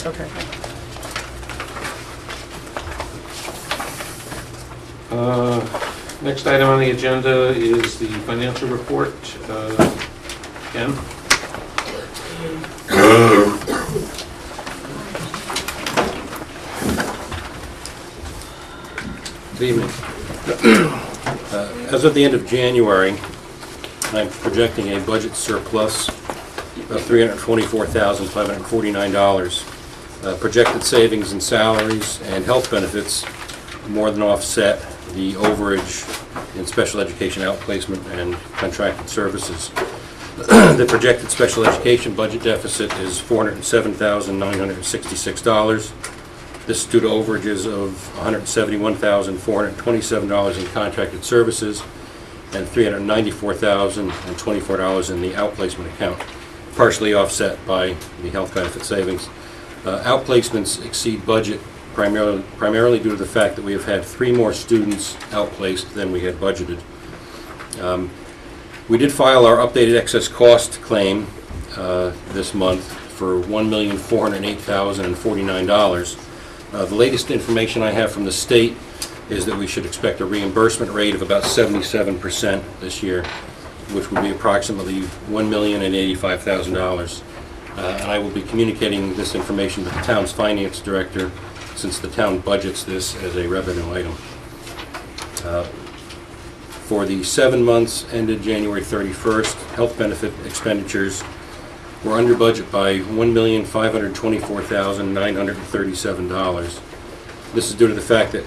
Okay. Next item on the agenda is the financial report. Ken? Good evening. As of the end of January, I'm projecting a budget surplus of $324,549. Projected savings in salaries and health benefits more than offset the overage in special education outplacement and contracted services. The projected special education budget deficit is $407,966. This is due to overages of $171,427 in contracted services and $394,024 in the outplacement account, partially offset by the health benefit savings. Outplacements exceed budget primarily due to the fact that we have had 3 more students outplaced than we had budgeted. We did file our updated excess cost claim this month for $1,408,049. The latest information I have from the state is that we should expect a reimbursement rate of about 77% this year, which would be approximately $1,085,000. And I will be communicating this information to the town's finance director, since the town budgets this as a revenue item. For the 7 months ended January 31st, health benefit expenditures were under budget by $1,524,937. This is due to the fact that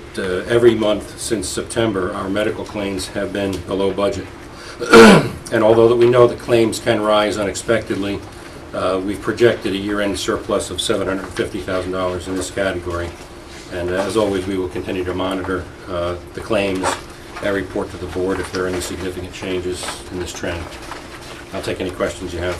every month since September, our medical claims have been below budget. And although that we know that claims can rise unexpectedly, we've projected a year-end surplus of $750,000 in this category. And as always, we will continue to monitor the claims and report to the board if there are any significant changes in this trend. I'll take any questions you have.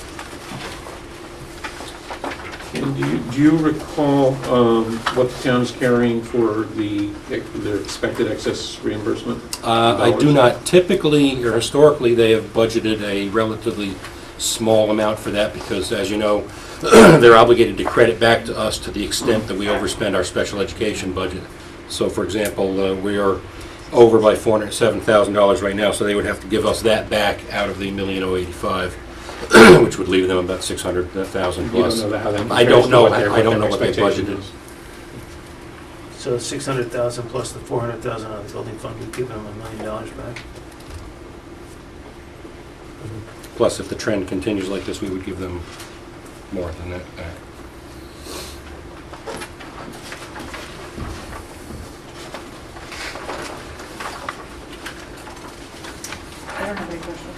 And do you recall what the town is carrying for the expected excess reimbursement? I do not. Typically, or historically, they have budgeted a relatively small amount for that because, as you know, they're obligated to credit back to us to the extent that we overspend our special education budget. So, for example, we are over by $407,000 right now, so they would have to give us that back out of the $1,085,000, which would leave them about $600,000 plus. You don't know how that I don't compares to know. what their I don't know what they expectation budgeted. is. So 600,000 plus the 400,000 on the building fund, we've given them $1 million back. Plus, if the trend continues like this, we would give them more than that back. I don't have any questions.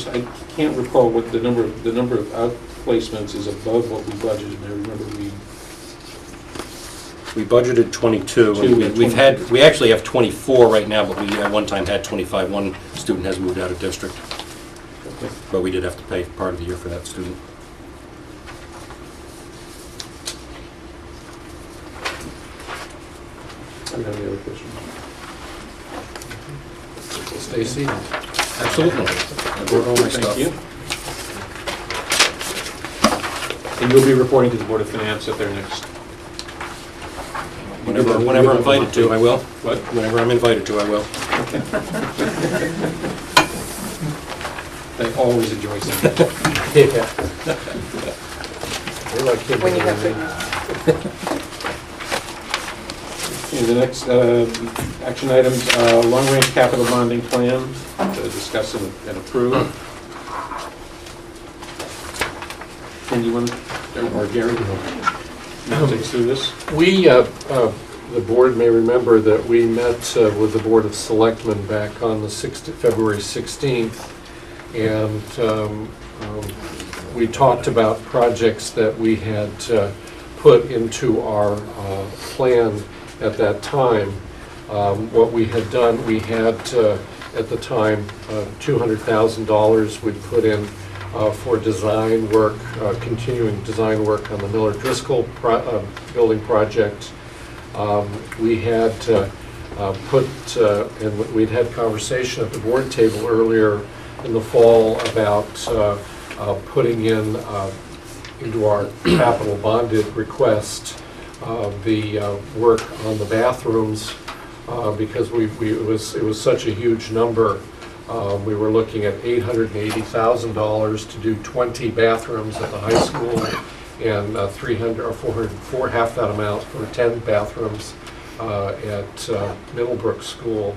I can't recall what the number of outplacements is above what we budgeted. I remember We budgeted 22, Two, and yeah, we actually have 24 right now, but we at one time had 25. One student has moved out of district, but we did have to pay part of the year for that student. I don't have any other questions. Stacy? Absolutely. I wrote all my stuff. Thank you. And you'll be reporting to the Board of Finance at their next... Whenever I'm invited to, I will. What? Whenever I'm invited to, I will. They always enjoy seeing it. Yeah. We're like kids. When you have good news. Okay, the next action items, long-range capital bonding plan, to discuss and approve. Ken, you want to, or Gary, you want to take us through this? We, the board may remember that we met with the Board of Selectmen back on the February 16th, and we talked about projects that we had put into our plan at that time. What we had done, we had at the time $200,000 we'd put in for design work, continuing design work on the Miller Driscoll building project. We had and we'd had conversation at the board table earlier in the fall about putting in into our capital bonded request the work on the bathrooms because it was such a huge number. We were looking at $880,000 to do 20 bathrooms at the high school and 300 or 404, half that amount for 10 bathrooms at Middlebrook School.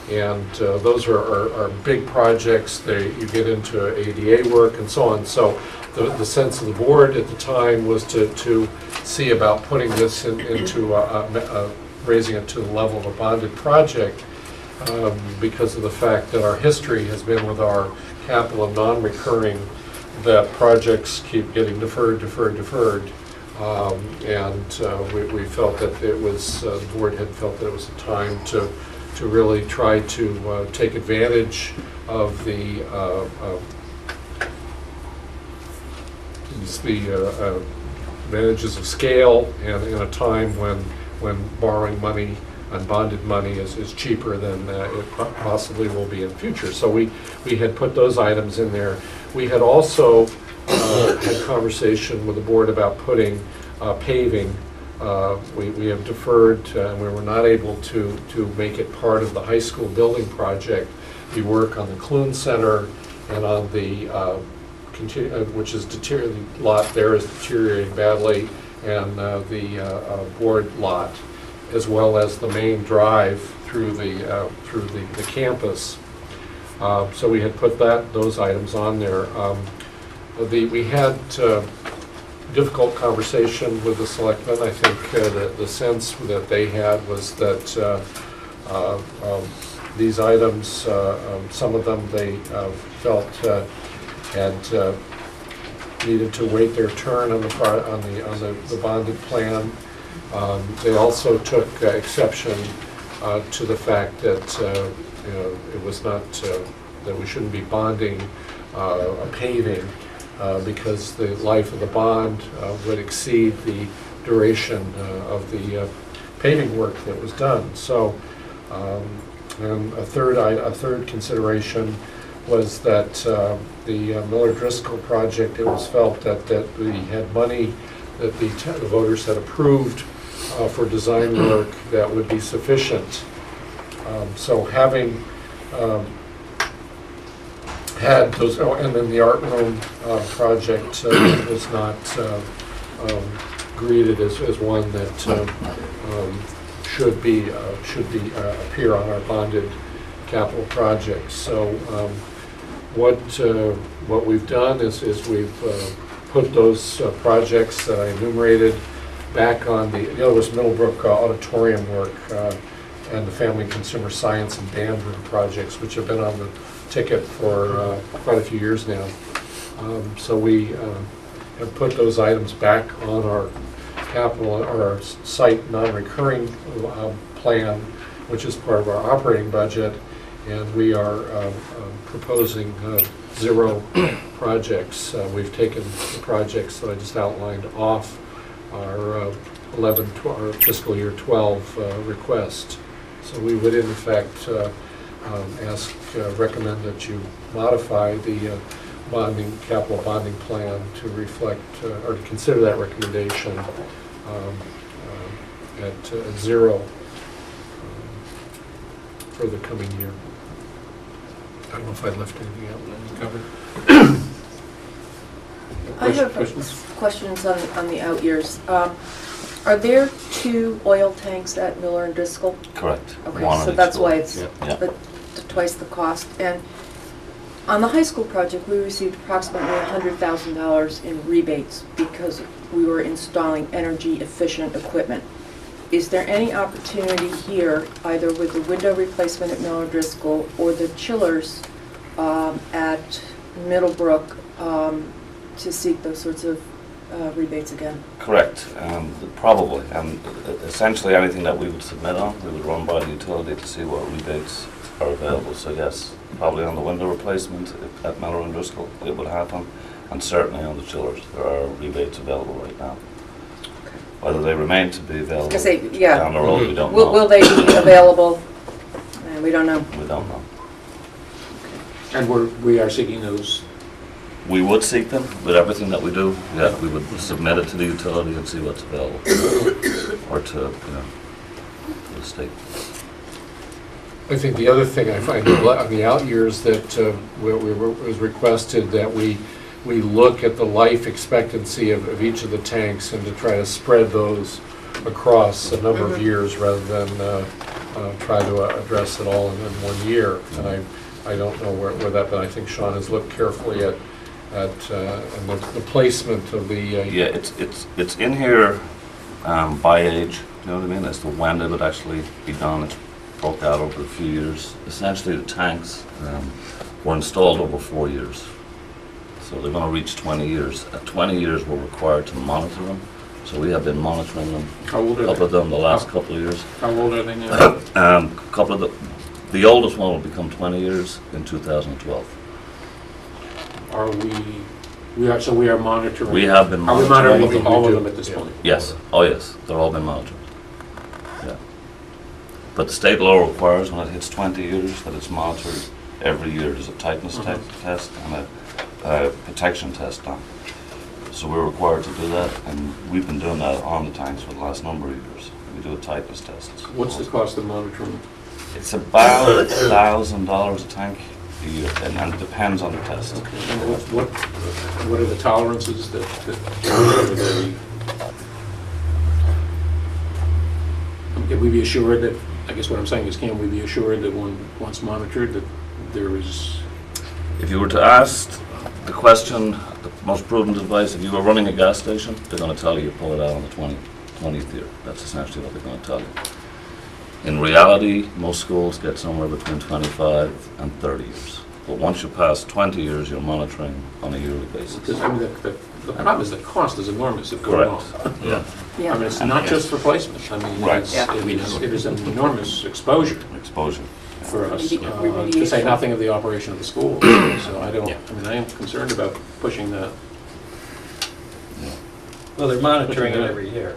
And those are big projects. You get into ADA work and so on. So the sense of the board at the time was to see about putting this into raising it to the level of a bonded project. Because of the fact that our history has been with our capital and non-recurring, that projects keep getting deferred. We felt that it was, the board had felt that it was a time to really try to take advantage of the advantages of scale, and in a time when borrowing money and bonded money is cheaper than it possibly will be in the future. So we had put those items in there. We had also had conversation with the board about putting paving. We have deferred, and we were not able to make it part of the high school building project. We work on the Clune Center and on the, which is the lot there is deteriorating badly, and the board lot, as well as the main drive through the campus. So we had put those items on there. We had difficult conversation with the selectmen. I think the sense that they had was that these items, some of them they felt had needed to wait their turn on the bonded plan. They also took exception to the fact that it was not that we shouldn't be bonding a paving because the life of the bond would exceed the duration of the paving work that was done. So, and a third consideration was that the Miller Driscoll project, it was felt that we had money that the voters had approved for design work that would be sufficient. So having had those, oh, and then the art room project was not greeted as one that should appear on our bonded capital projects. So what we've done is we've put those projects that I enumerated back on the other was Middlebrook auditorium work and the Family Consumer Science and band room projects, which have been on the ticket for quite a few years now. So we have put those items back on our capital or our site non-recurring plan, which is part of our operating budget, and we are proposing 0 projects. We've taken the projects that I just outlined off our our fiscal year 12 request. So we would in effect recommend that you modify the capital bonding plan to reflect or to consider that recommendation at 0 for the coming year. I don't know if I left anything out that covered. I have questions on the out years. Are there 2 oil tanks at Miller and Driscoll? Correct. Okay, One on so each that's school. why it's Yeah. twice the cost. And on the high school project, we received approximately $100,000 in rebates because we were installing energy-efficient equipment. Is there any opportunity here, either with the window replacement at Miller Driscoll or the chillers at Middlebrook, to seek those sorts of rebates again? Correct. Probably. Essentially anything that we would submit on, we would run by the utility to see what rebates are available. So yes, probably on the window replacement at Miller and Driscoll it would happen, and certainly on the chillers there are rebates available right now. Whether they remain to be available down the road, we don't know. Will they be available? We don't know. We don't know. And we are seeking those. We would seek them with everything that we do. Yeah, we would submit it to the utility and see what's available, or to the state. I think the other thing I find on the out years that was requested that we look at the life expectancy of each of the tanks and to try to spread those across a number of years rather than try to address it all in 1 year. And I don't know where that, but I think Sean has looked carefully at and the placement of the. Yeah, it's in here by age. You know what I mean? As to when it would actually be done. It's broke out over a few years. Essentially, the tanks were installed over 4 years. So they're going to reach 20 years. At 20 years, we're required to monitor them. So we have been monitoring them. How old are couple they? of them the last couple of years. How old are they now? Couple of the oldest one will become 20 years in 2012. Are we are monitoring? We have been Are we monitoring. monitoring all of them at this point? Yes. Oh yes. They're all been monitored. Yeah. But the state law requires when it hits 20 years that it's monitored every year. There's a tightness test and a protection test done. So we're required to do that, and we've been doing that on the tanks for the last number of years. We do a tightness test. What's the cost of monitoring? It's about $1,000 a tank a year, and it depends on the test. Okay. And what are the tolerances that can we be assured that, I guess what I'm saying is, can we be assured that once monitored that there is? If you were to ask the question, the most prudent advice, if you were running a gas station, they're going to tell you pull it out on the 20th year. That's essentially what they're going to tell you. In reality, most schools get somewhere between 25 and 30 years. But once you pass 20 years, you're monitoring on a yearly basis. Because I mean, the problem is the cost is enormous if going wrong. Yeah. Yeah. I mean, it's not just replacement. I mean, Right. it is an enormous exposure Exposure. for us, to Remediation. say nothing of the operation of the school. So I am concerned about pushing that. Well, they're monitoring it every year.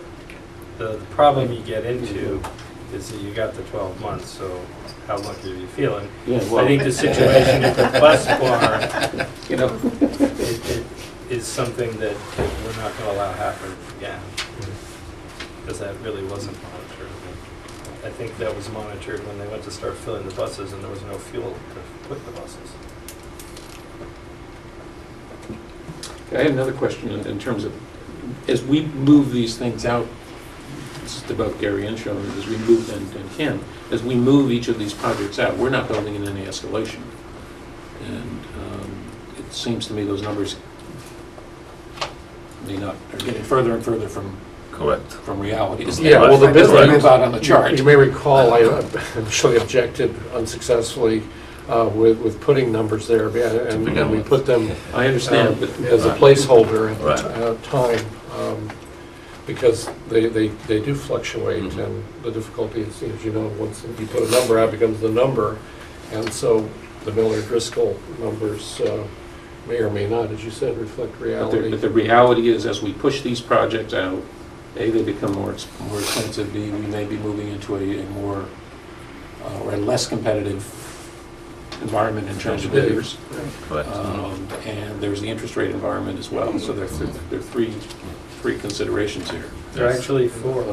The problem you get into is that you got the 12 months, so how lucky are you feeling? Yeah, I think the situation at the bus barn, You know, it is something that we're not going to allow happen again, because that really wasn't monitored. I think that was monitored when they went to start filling the buses and there was no fuel to put the buses. I had another question in terms of, as we move these things out, this is about Gary and Sean, as we move, and Ken, as we move each of these projects out, we're not building in any escalation. And it seems to me those numbers are getting further and further from reality. Yeah, well, the business move out on the chart. You may recall, I actually objected unsuccessfully with putting numbers there, and we put them I understand, but as a placeholder at time, because they do fluctuate, and the difficulty is, as you know, once you put a number out, it becomes the number, and so the Miller-Driscoll numbers may or may not, as you said, reflect reality. But the reality is, as we push these projects out, A, they become more expensive, B, we may be moving into a more, or a less competitive environment in terms of bidders. And there's the interest rate environment as well, so there are three considerations here. There are actually four.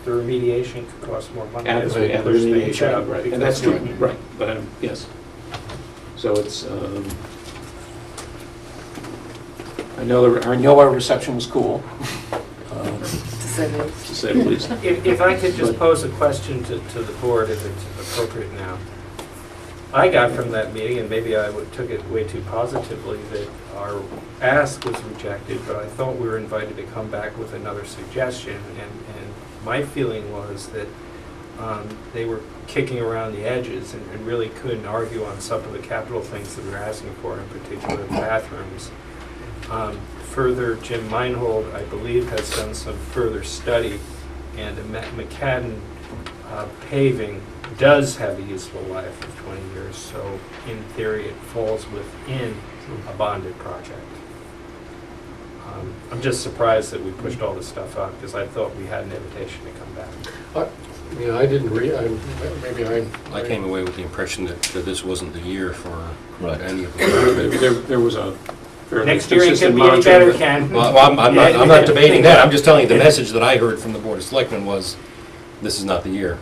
The remediation could cost more money. And as we the push things remediation, out, right, because and that's true, we- right, but, yes. So it's, I know our reception was cool, to say the least. If I could just pose a question to the board, if it's appropriate now. I got from that meeting, and maybe I took it way too positively, that our ask was rejected, but I thought we were invited to come back with another suggestion, and my feeling was that they were kicking around the edges and really couldn't argue on some of the capital things that we were asking for, in particular bathrooms. Further, Jim Meinhold, I believe, has done some further study, and McCadden paving does have a useful life of 20 years, so in theory it falls within a bonded project. I'm just surprised that we pushed all this stuff out, because I thought we had an invitation to come back. I didn't I came away with the impression that this wasn't the year for Right. any of them. There was a fairly Next year it consistent can be any mantra better, that- Ken. Well, I'm not debating that, I'm just telling you, the message that I heard from the Board of Selectmen was, this is not the year.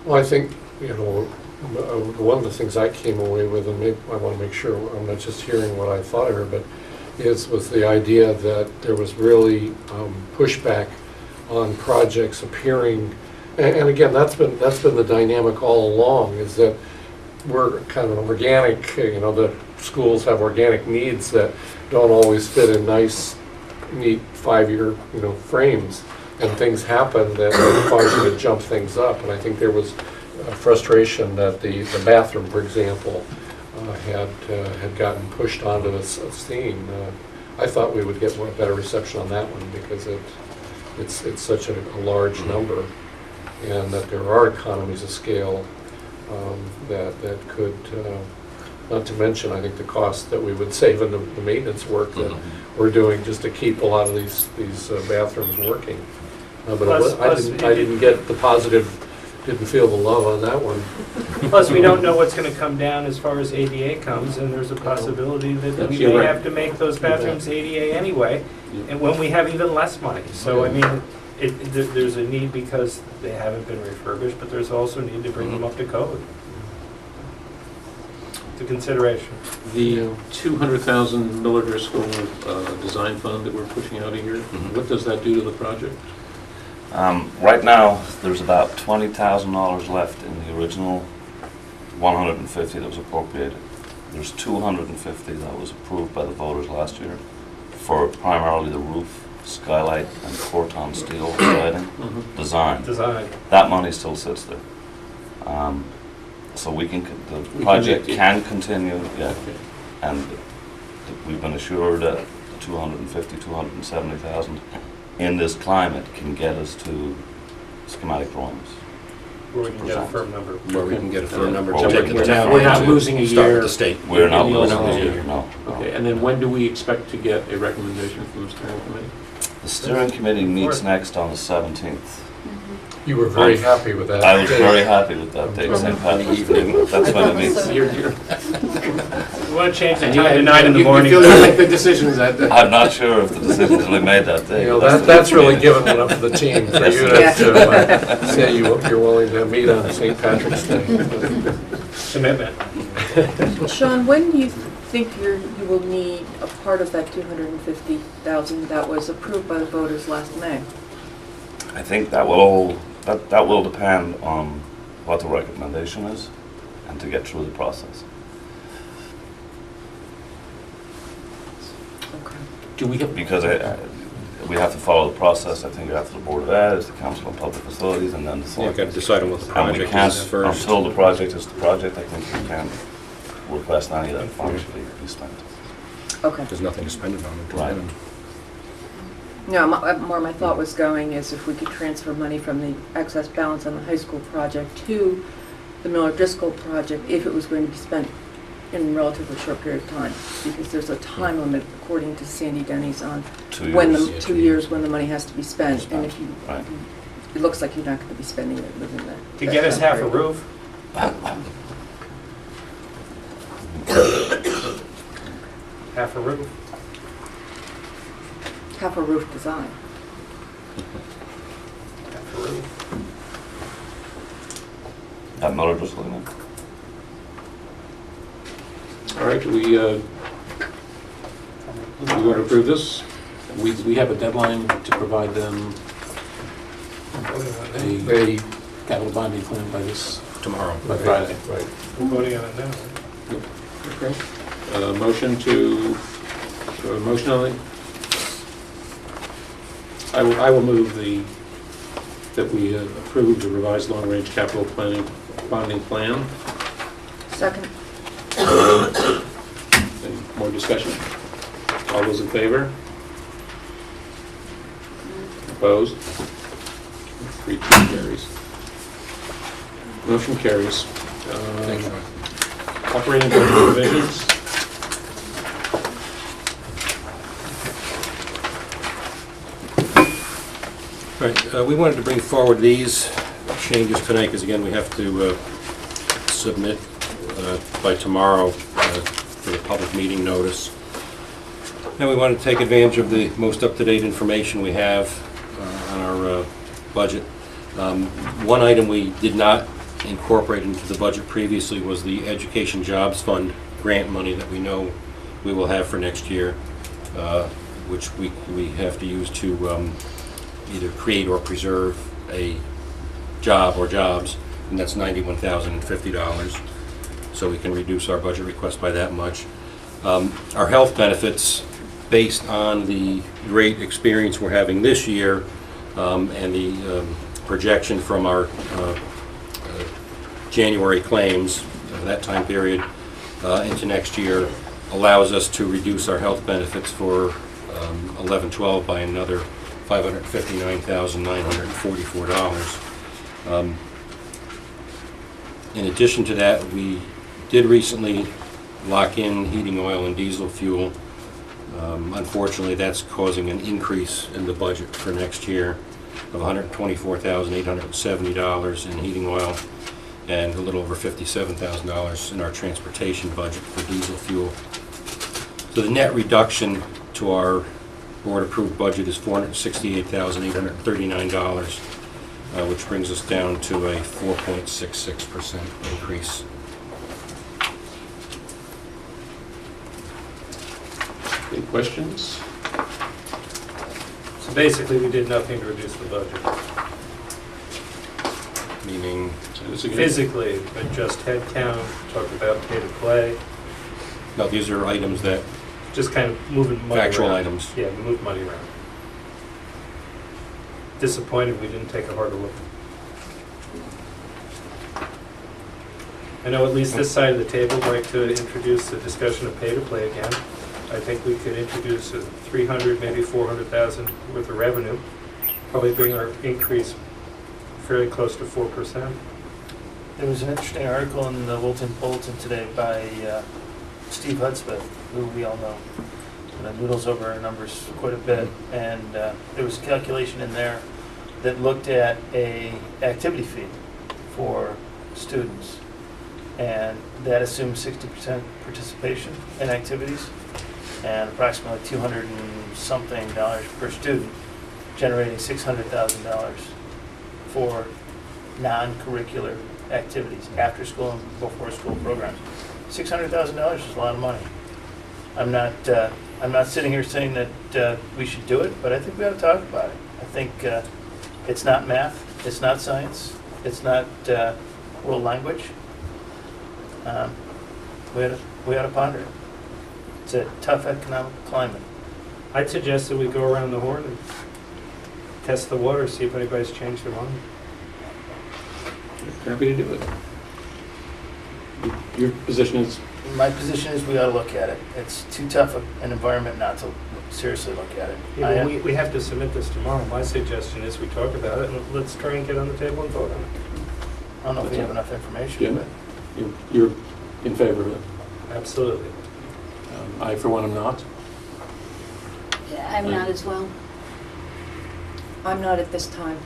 Well, I think, one of the things I came away with, and maybe I want to make sure I'm not just hearing what I thought I heard, but was the idea that there was really pushback on projects appearing, and again, that's been the dynamic all along, is that we're kind of organic, the schools have organic needs that don't always fit in nice, neat 5-year, frames, and things happen that cause you to jump things up, and I think there was frustration that the bathroom, for example, had gotten pushed onto the scene. I thought we would get a better reception on that one, because it's such a large number, and that there are economies of scale that could, not to mention, I think, the cost that we would save in the maintenance work that we're doing just to keep a lot of these bathrooms working. But I didn't get the positive, didn't feel the love on that one. Plus, we don't know what's going to come down as far as ADA comes, and there's a possibility that we You're may right. have to make those bathrooms ADA anyway, and when we have even less money. So, I mean, there's a need because they haven't been refurbished, but there's also a need to bring them up to code. To consideration. The 200,000 Miller-Driscoll design fund that we're pushing out a year, what does that do to the project? Right now, there's about $20,000 left in the original 150 that was appropriated. There's 250 that was approved by the voters last year for primarily the roof, skylight, and Corton steel siding design. That money still sits there. So the project can continue, yeah. And we've been assured that 270,000 in this climate can get us to schematic drawings. Where we can get a firm number. Where we can get a firm number Well, to take it to town. We're not and losing a start year. with the state. We're not Any losing other a year, year? no. Okay, and then when do we expect to get a recommendation from the steering committee? The steering committee meets next on the 17th. You were very happy with that. I was very happy with that date, St. Patrick's Day. That's when it meets. We want to change the And time to 9 in the morning. You feel you make the decisions that day? I'm not sure if the decision's really made that day. That's really given enough to the team for you to say you're willing to meet on St. Patrick's Day. Commitment. Sean, when do you think you will need a part of that 250,000 that was approved by the voters last May. I think that will depend on what the recommendation is and to get through the process. Okay. Do we have, Because we have to follow the process. I think after the Board of Ed, it's the Council on Public Facilities, and then the You've Select. got to decide on what the And we project can't, is first. until the project is the project, I think we can't request any of that funds to be spent. Okay. There's nothing to spend it on until Right. then. No, more my thought was going is if we could transfer money from the excess balance on the high school project to the Miller Driscoll project if it was going to be spent in a relatively short period of time, because there's a time limit according to Sandy Denny's on 2 when years. the 2 years when the money has to be spent, and if you, Right. it looks like you're not going to be spending it within that. To that get us time half a period. roof, half a roof. Half a roof design. Half a roof. At Miller Driscoll, you know? all right, do we want to approve this? We have a deadline to provide them a capital bonding plan by Tomorrow. Friday. Right. We're voting on it now. Okay. Motion on it? I will move that we approve the revised long-range capital planning bonding plan. Second. Any more discussion? All those in favor? Opposed? 3-2 carries. Motion carries. Thank you. Operating budget revisions. Right, we wanted to bring forward these changes tonight, because again, we have to submit by tomorrow for the public meeting notice. And we wanted to take advantage of the most up-to-date information we have on our budget. One item we did not incorporate into the budget previously was the Education Jobs Fund grant money that we know we will have for next year, which we have to use to either create or preserve a job or jobs, and that's $91,050. So we can reduce our budget request by that much. Our health benefits, based on the great experience we're having this year and the projection from our January claims, that time period, into next year, allows us to reduce our health benefits for 11-12 by another $559,944. In addition to that, we did recently lock in heating oil and diesel fuel. Unfortunately, that's causing an increase in the budget for next year of $124,870 in heating oil and a little over $57,000 in our transportation budget for diesel fuel. So the net reduction to our board-approved budget is $468,839, which brings us down to a 4.66% increase. Any questions? So basically, we did nothing to reduce the budget. Meaning, Physically, but just head count, talked about pay to play, no, these are items that, just kind of moving money around. factual items. Yeah, we moved money around. Disappointed we didn't take a harder look. I know at least this side of the table would like to introduce the discussion of pay to play again. I think we could introduce a 300, maybe 400,000 worth of revenue, probably bring our increase fairly close to 4%. There was an interesting article in the Wilton Bulletin today by Steve Hudspeth, who we all know, noodles over our numbers quite a bit, and there was a calculation in there that looked at a activity fee for students, and that assumed 60% participation in activities and approximately $200 and something per student, generating $600,000 for non-curricular activities, after school and before school programs. $600,000 is a lot of money. I'm not sitting here saying that we should do it, but I think we ought to talk about it. I think it's not math, it's not science, it's not world language. We ought to ponder it. It's a tough economic climate. I'd suggest that we go around the horn and test the water, see if anybody's changed their mind. Happy to do it. Your position is, My position is we ought to look at it. It's too tough an environment not to seriously look at it. Yeah, but we have to submit this tomorrow. My suggestion is we talk about it and let's try and get on the table and vote on it. I don't know if we have enough information, Jim? but you're in favor of it? Absolutely. I, for one, am not. I'm not as well. I'm not at this time.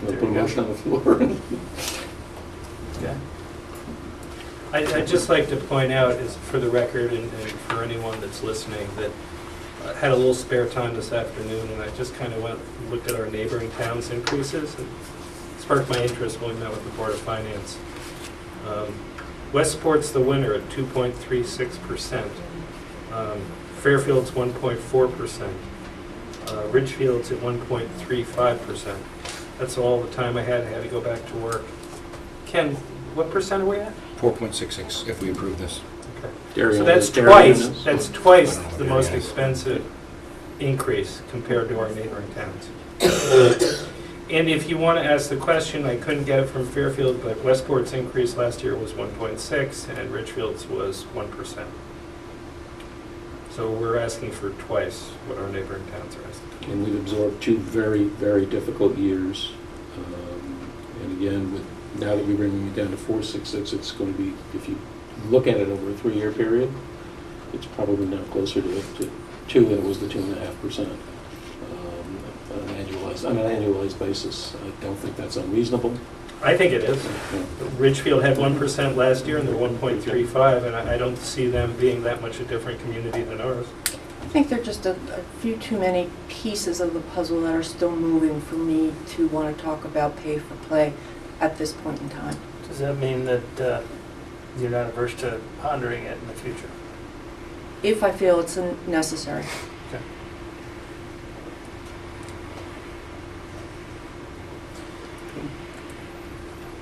We'll put a motion on the floor. okay. I'd just like to point out, is for the record and for anyone that's listening, that I had a little spare time this afternoon and I just kind of went and looked at our neighboring towns' increases and sparked my interest when we met with the Board of Finance. Westport's the winner at 2.36%. Fairfield's 1.4%. Ridgefield's at 1.35%. That's all the time I had. I had to go back to work. Ken, what percent are we at? 4.66 if we approve this. So that's twice the most expensive increase compared to our neighboring towns. And if you want to ask the question, I couldn't get it from Fairfield, but Westport's increase last year was 1.6 and Ridgefield's was 1%. So we're asking for twice what our neighboring towns are asking. And we've absorbed 2 very, very difficult years. And again, now that we're bringing it down to 4.66, it's going to be, if you look at it over a 3-year period, it's probably now closer to 2 than it was the 2.5%. On an annualized basis. I don't think that's unreasonable. I think it is. Yeah. Ridgefield had 1% last year and they're 1.35, and I don't see them being that much a different community than ours. I think there are just a few too many pieces of the puzzle that are still moving for me to want to talk about pay for play at this point in time. Does that mean that you're not averse to pondering it in the future? If I feel it's necessary. Okay.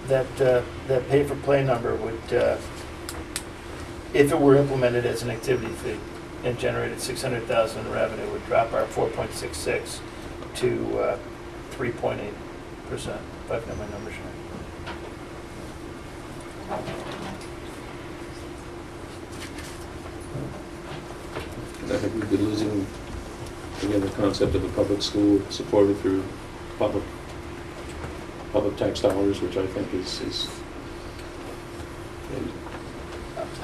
That pay-for-play number would, if it were implemented as an activity fee and generated $600,000 in revenue, would drop our 4.66 to 3.8%, if I've got my numbers right. I think we've been losing, again, the concept of a public school supported through public tax dollars, which I think is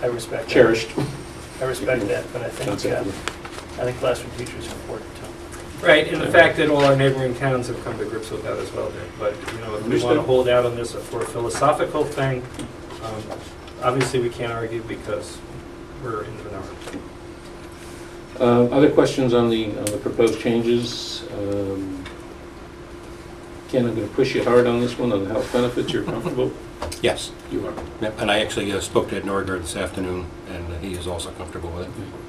I respect that. cherished. I respect that, but I Concept. think classroom teachers are important too. Right, and the fact that all our neighboring towns have come to grips with that as well, Dick. But, you know, if we want to hold out on this for a philosophical thing, obviously we can't argue because we're in the minority. Other questions on the proposed changes? Ken, I'm going to push you hard on this one, on the health benefits. You're comfortable? Yes. You are. Yep, and I actually spoke to Ed Norgard this afternoon, and he is also comfortable with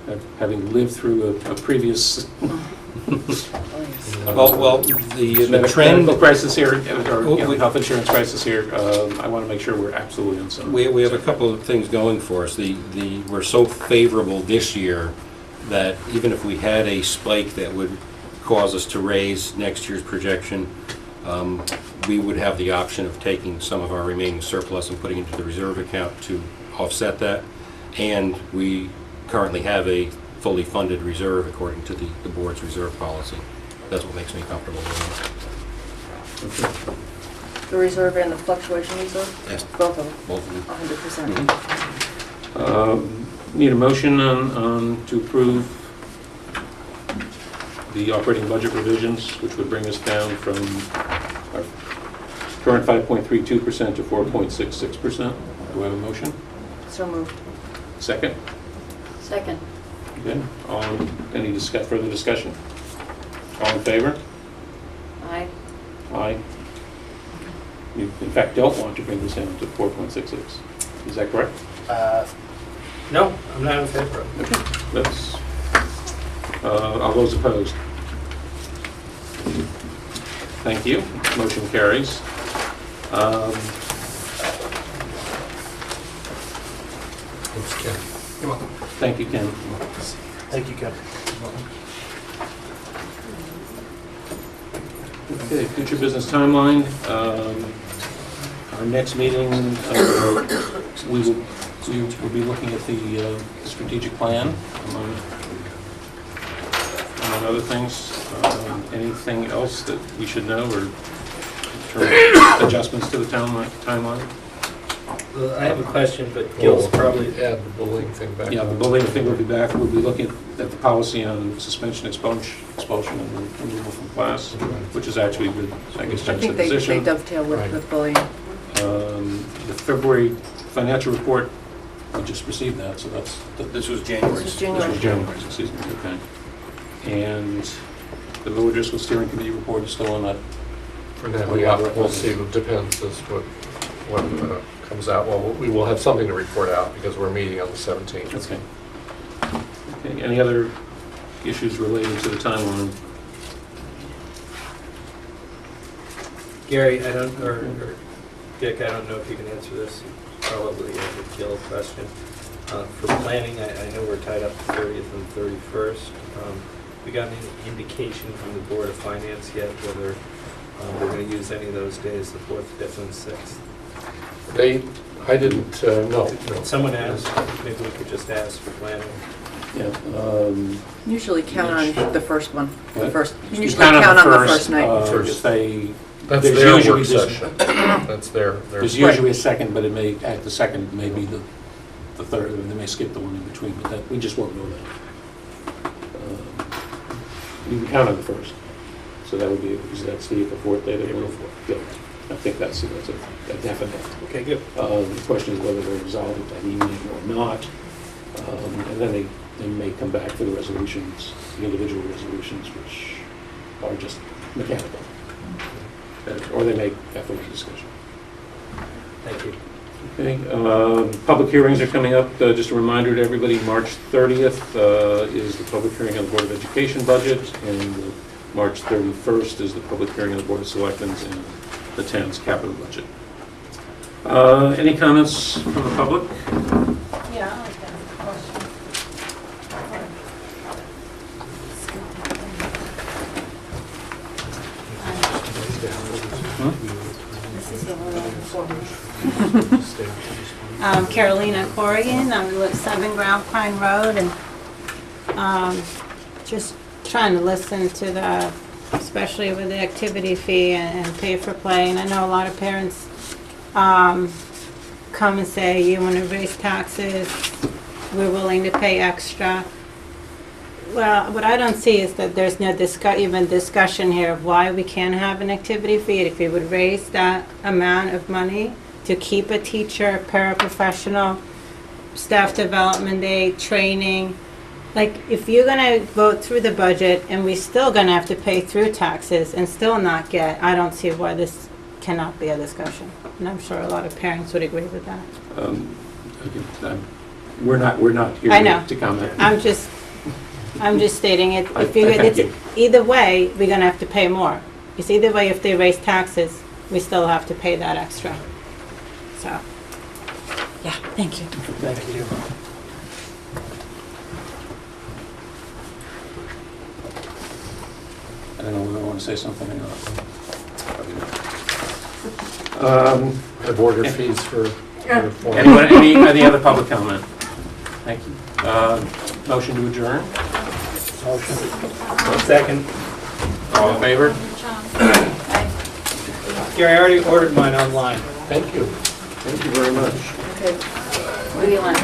it. Having lived through a previous Well, the trend... medical crisis here, or health insurance crisis here, I want to make sure we're absolutely on some. We have a couple of things going for us. We're so favorable this year that even if we had a spike that would cause us to raise next year's projection, we would have the option of taking some of our remaining surplus and putting it into the reserve account to offset that. And we currently have a fully funded reserve according to the board's reserve policy. That's what makes me comfortable with it. The reserve and the fluctuation reserve? Yes. Both of them? Both of them. 100%. Need a motion to approve the operating budget revisions, which would bring us down from our current 5.32% to 4.66%. Do I have a motion? So moved. Second? Second. Good. Any further discussion? All in favor? Aye. Aye. You, in fact, don't want to bring this down to 4.66. Is that correct? No, I'm not in favor of it. That's, all those opposed? Thank you. Motion carries. Thanks, Ken. Thank you, Ken. Thank you, Ken. Okay, future business timeline. Our next meeting, we will be looking at the strategic plan, among other things. Anything else that we should know, or adjustments to the timeline? Well, I have a question, but Gil's probably... Add the bullying thing back. Yeah, the bullying thing will be back. We'll be looking at the policy on suspension, expulsion, and removal from class, which is actually, I guess, I Jim's think they position. dovetail Right. with bullying. The February financial report, we just received that, so that's, This was January. This is this was January. January, excuse me, okay. And the Lower Driscoll Steering Committee report is still on that. For now, yeah, we'll see. It depends as what comes out. Well, we will have something to report out because we're meeting on the 17th. Okay. Okay, any other issues related to the timeline? Gary, or Dick, I don't know if you can answer this. Probably a Gil question. For planning, I know we're tied up the 30th and 31st. We got any indication from the Board of Finance yet whether we're going to use any of those days, the 4th, 5th, and 6th? I didn't know. No. Someone asked, maybe we could just ask for planning. Yeah. Usually count on the first one. The What? first. You Usually count on the first night. If they, That's there's their usually work this- session. That's their. there's usually a second, but it may, at the second, may be the third, and they may skip the one in between, but that, we just won't know that. You can count on the first, so that would be, is that the fourth day? April 4th. Yeah, I think that's a definite. Okay, good. The question is whether they're resolved at that evening or not, and then they may come back for the resolutions, the individual resolutions, which are just mechanical. Or they may have further discussion. Thank you. Okay, public hearings are coming up. Just a reminder to everybody, March 30th is the public hearing on the Board of Education budget, and March 31st is the public hearing on the Board of Selectmen's and the town's capital budget. Any comments from the public? Yeah, I'd like to ask a question. This is the one Carolina Corrigan. I live 7 Ground Pine Road, and just trying to listen to the, especially with the activity fee and pay for play. And I know a lot of parents come and say, you want to raise taxes, we're willing to pay extra. Well, what I don't see is that there's no even discussion here of why we can't have an activity fee. If we would raise that amount of money to keep a teacher, paraprofessional, staff development day, training. Like, if you're gonna vote through the budget and we're still gonna have to pay through taxes and still not get, I don't see why this cannot be a discussion. And I'm sure a lot of parents would agree with that. We're not here I know. to comment. I'm just stating it. If you, Thank it's, you. either way, we're gonna have to pay more. It's either way, if they raise taxes, we still have to pay that extra. So, yeah, thank you. Thank you. I don't know whether I want to say something or not. Probably not. Have order fees for uniform. Anyone, any other public comment? Thank you. Motion to adjourn? Motion. Second. All in favor? Gary, I already ordered mine online. Thank you. Thank you very much. Okay. What do you want?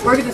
We're gonna